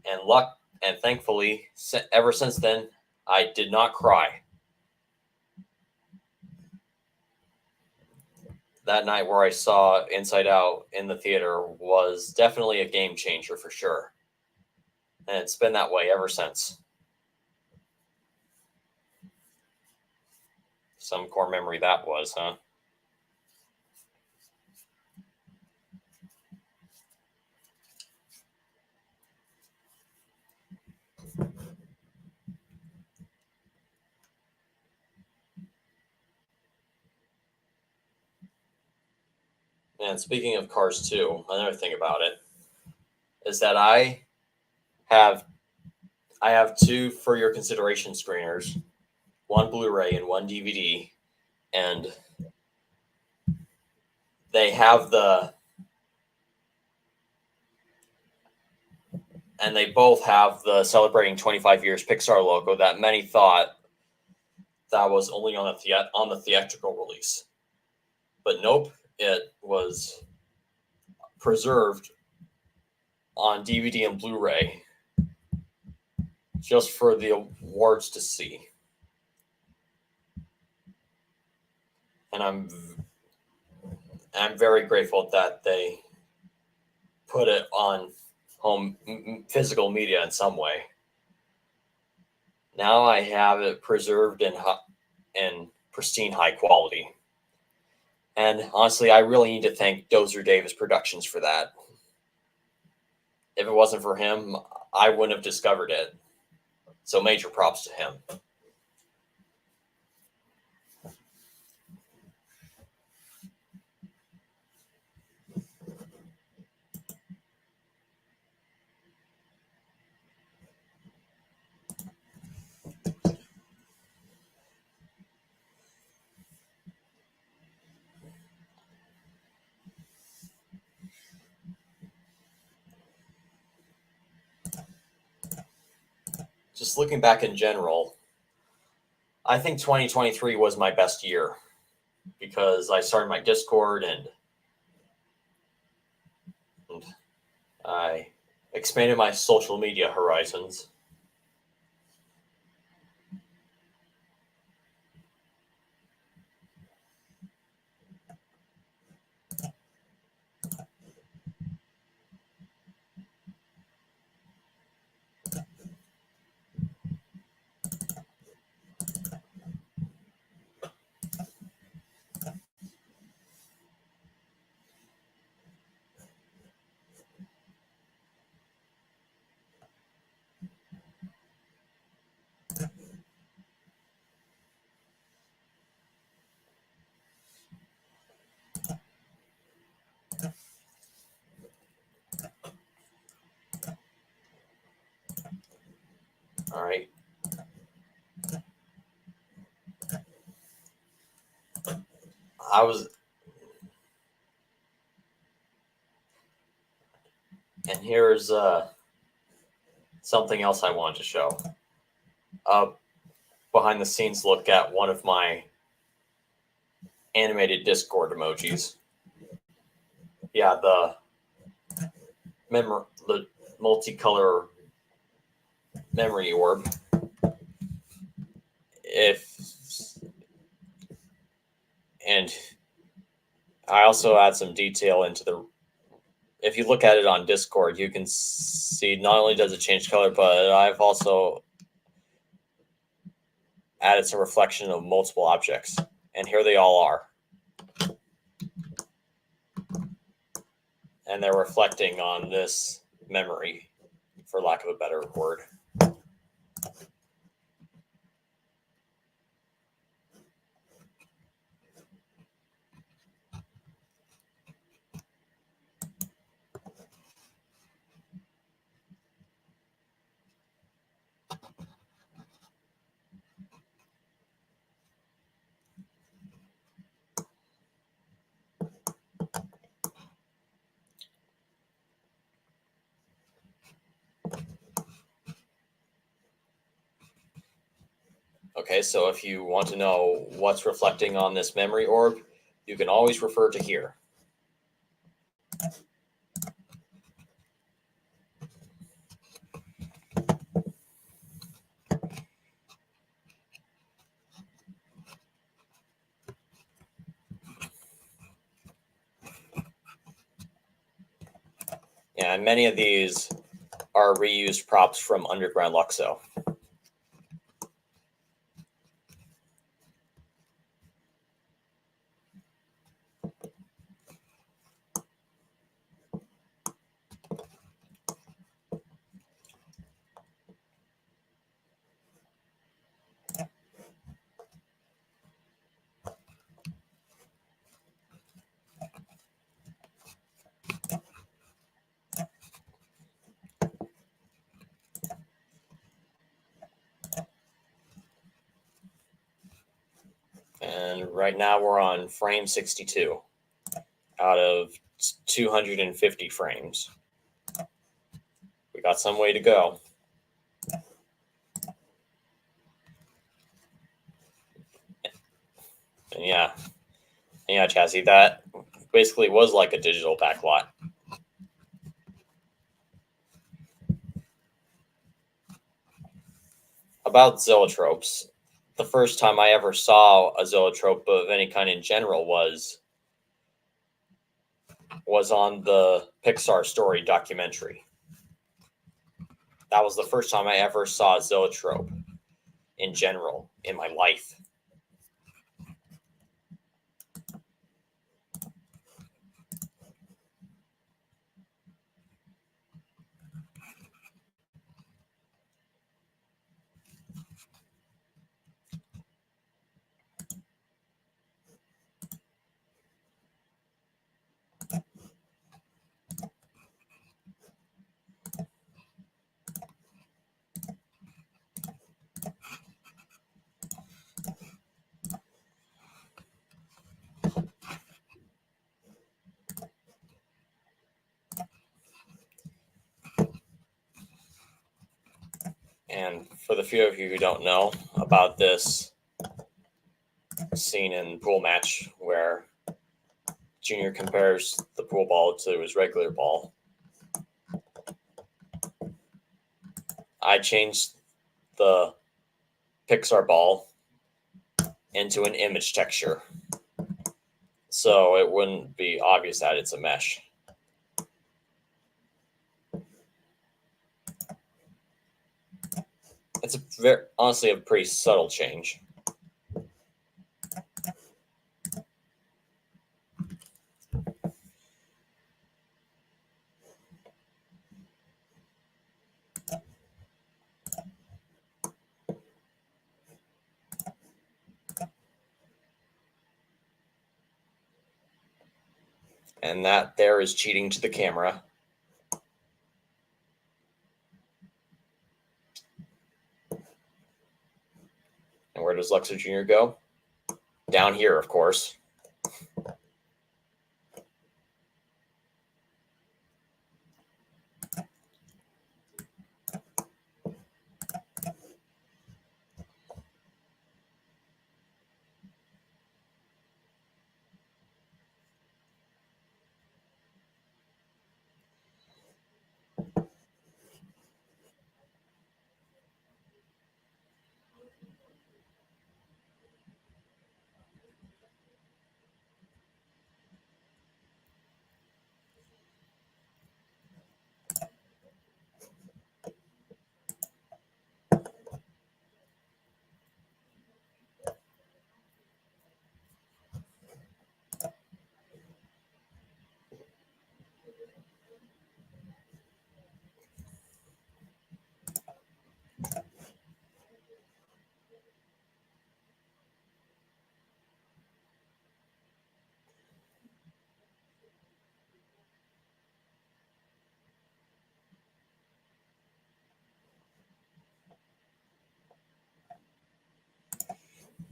And thankfully, ever since then, I did not cry. That night where I saw Inside Out in the theater was definitely a game changer for sure. And it's been that way ever since. Some core memory that was, huh? And speaking of Cars 2, another thing about it is that I have two for your consideration screeners, one Blu-ray and one DVD, and they both have the celebrating 25 years Pixar logo that many thought that was only on the theatrical release. But nope, it was preserved on DVD and Blu-ray just for the awards to see. And I'm very grateful that they put it on home physical media in some way. Now I have it preserved in pristine high quality. And honestly, I really need to thank Dozer Davis Productions for that. If it wasn't for him, I wouldn't have discovered it. So major props to him. Just looking back in general, I think 2023 was my best year because I started my Discord and I expanded my social media horizons. All right. And here's something else I wanted to show. Behind the scenes look at one of my animated Discord emojis. yeah, the multicolor memory orb. And I also add some detail into the. If you look at it on Discord, you can see not only does it change color, but I've also added some reflection of multiple objects. And here they all are. And they're reflecting on this memory, for lack of a better word. Okay, so if you want to know what's reflecting on this memory orb, you can always refer to here. Yeah, and many of these are reused props from Underground Luxo. And right now we're on frame 62 out of 250 frames. We got some way to go. And yeah, Chazzy, that basically was like a digital backlot. About zoetropes, the first time I ever saw a zoetrope of any kind in general was on the Pixar Story documentary. That was the first time I ever saw a zoetrope in general in my life. And for the few of you who don't know about this scene in Pool Match where Junior compares the pool ball to his regular ball, I changed the Pixar ball into an image texture so it wouldn't be obvious that it's a mesh. It's honestly a pretty subtle change. And that there is cheating to the camera. And where does Luxo Jr. go? Down here, of course.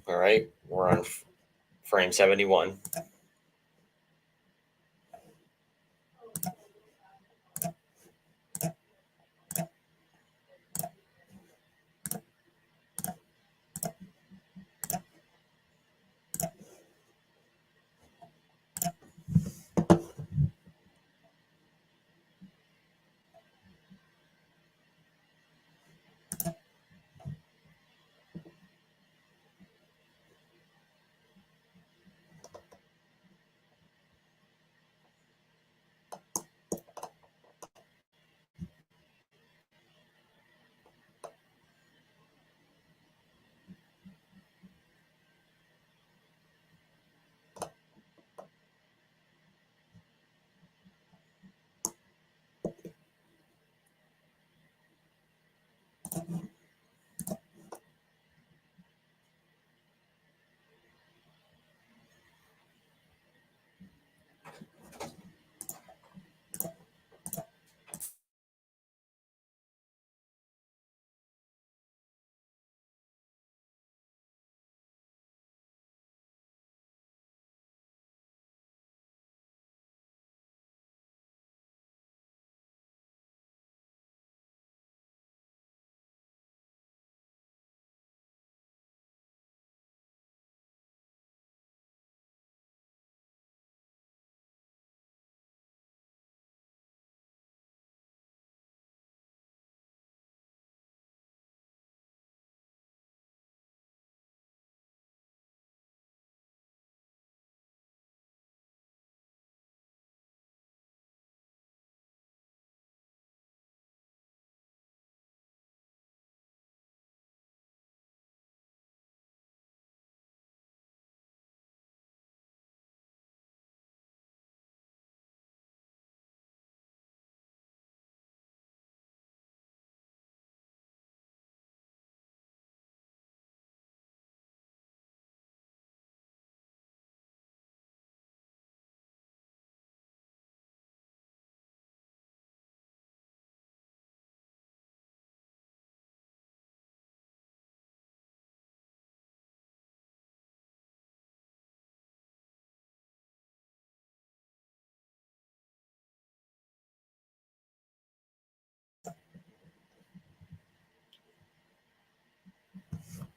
All right, we're on frame 71.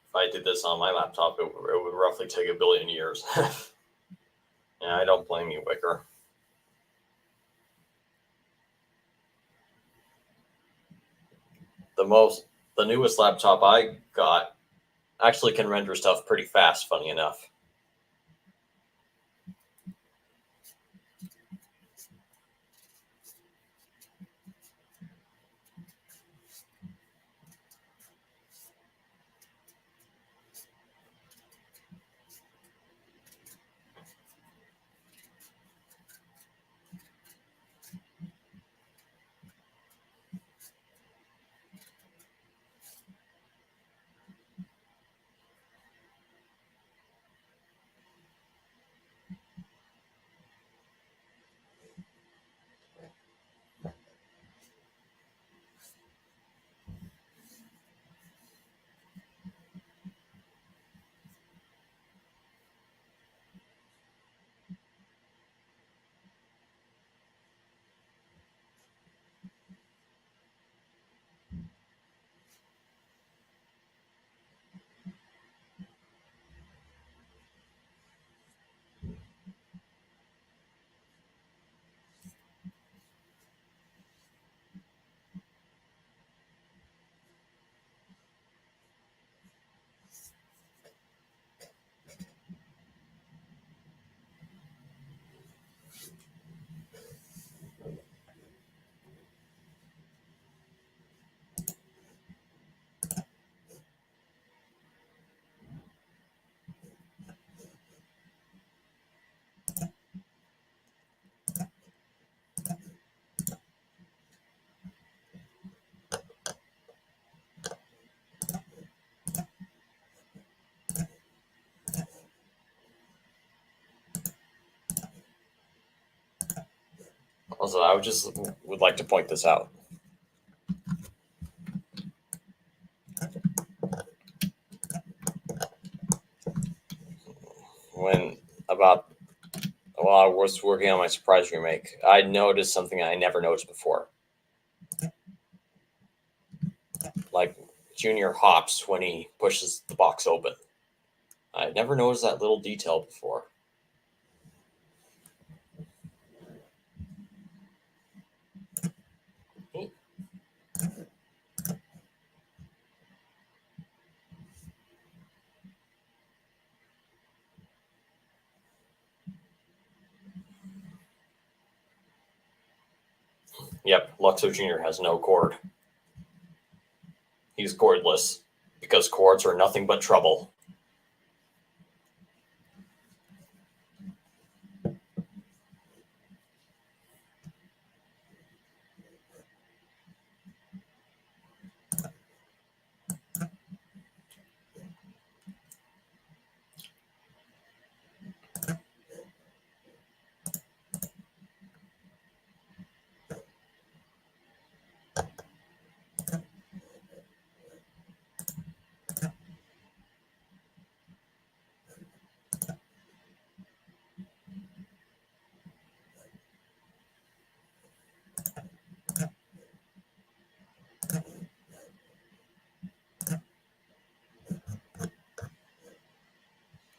If I did this on my laptop, it would roughly take 1 billion years. Yeah, I don't blame you, Wicker. The newest laptop I got actually can render stuff pretty fast, funny enough. Also, I would like to point this out. while I was working on my surprise remake, I noticed something I never noticed before. Like Junior hops when he pushes the box open. I never noticed that little detail before. Yep, Luxo Jr. has no cord. He's cordless because cords are nothing but trouble.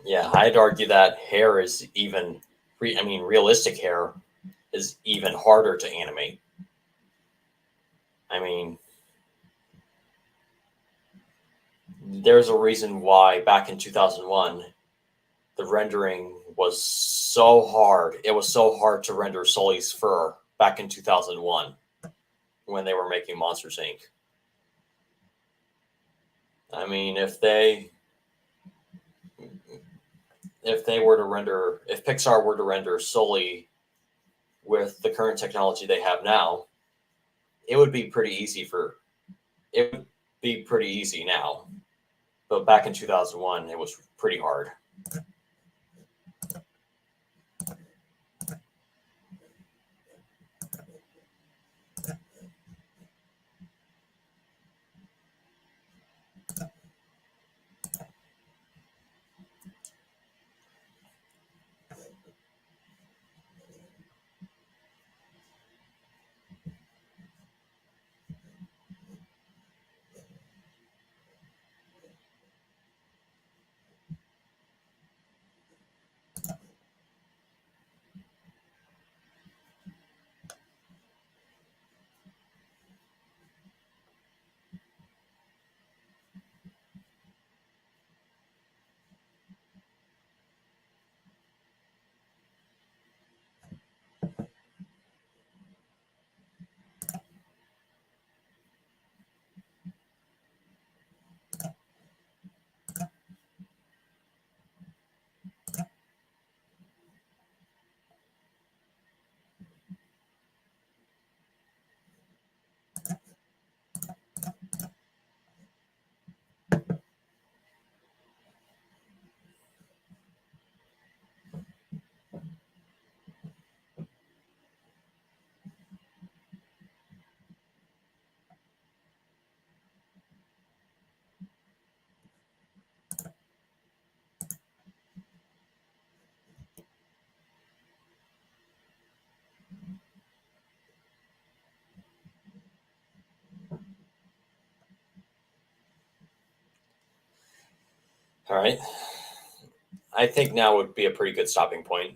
Yeah, I'd argue that hair is even, realistic hair is even harder to animate. I mean, there's a reason why back in 2001, the rendering was so hard. It was so hard to render Sully's fur back in 2001 when they were making Monsters, Inc. I mean, if Pixar were to render Sully with the current technology they have now, it would be pretty easy now. But back in 2001, it was pretty hard. All right. I think now would be a pretty good stopping point.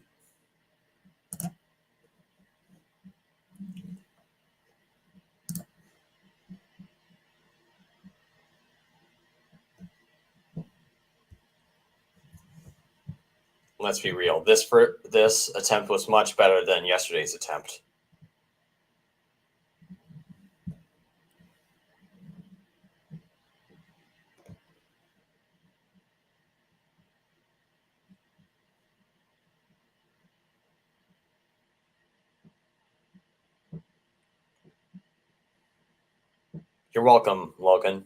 Let's be real. This attempt was much better than yesterday's attempt. You're welcome, Logan.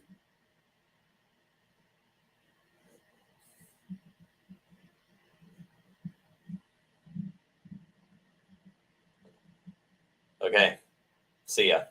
Okay. See ya.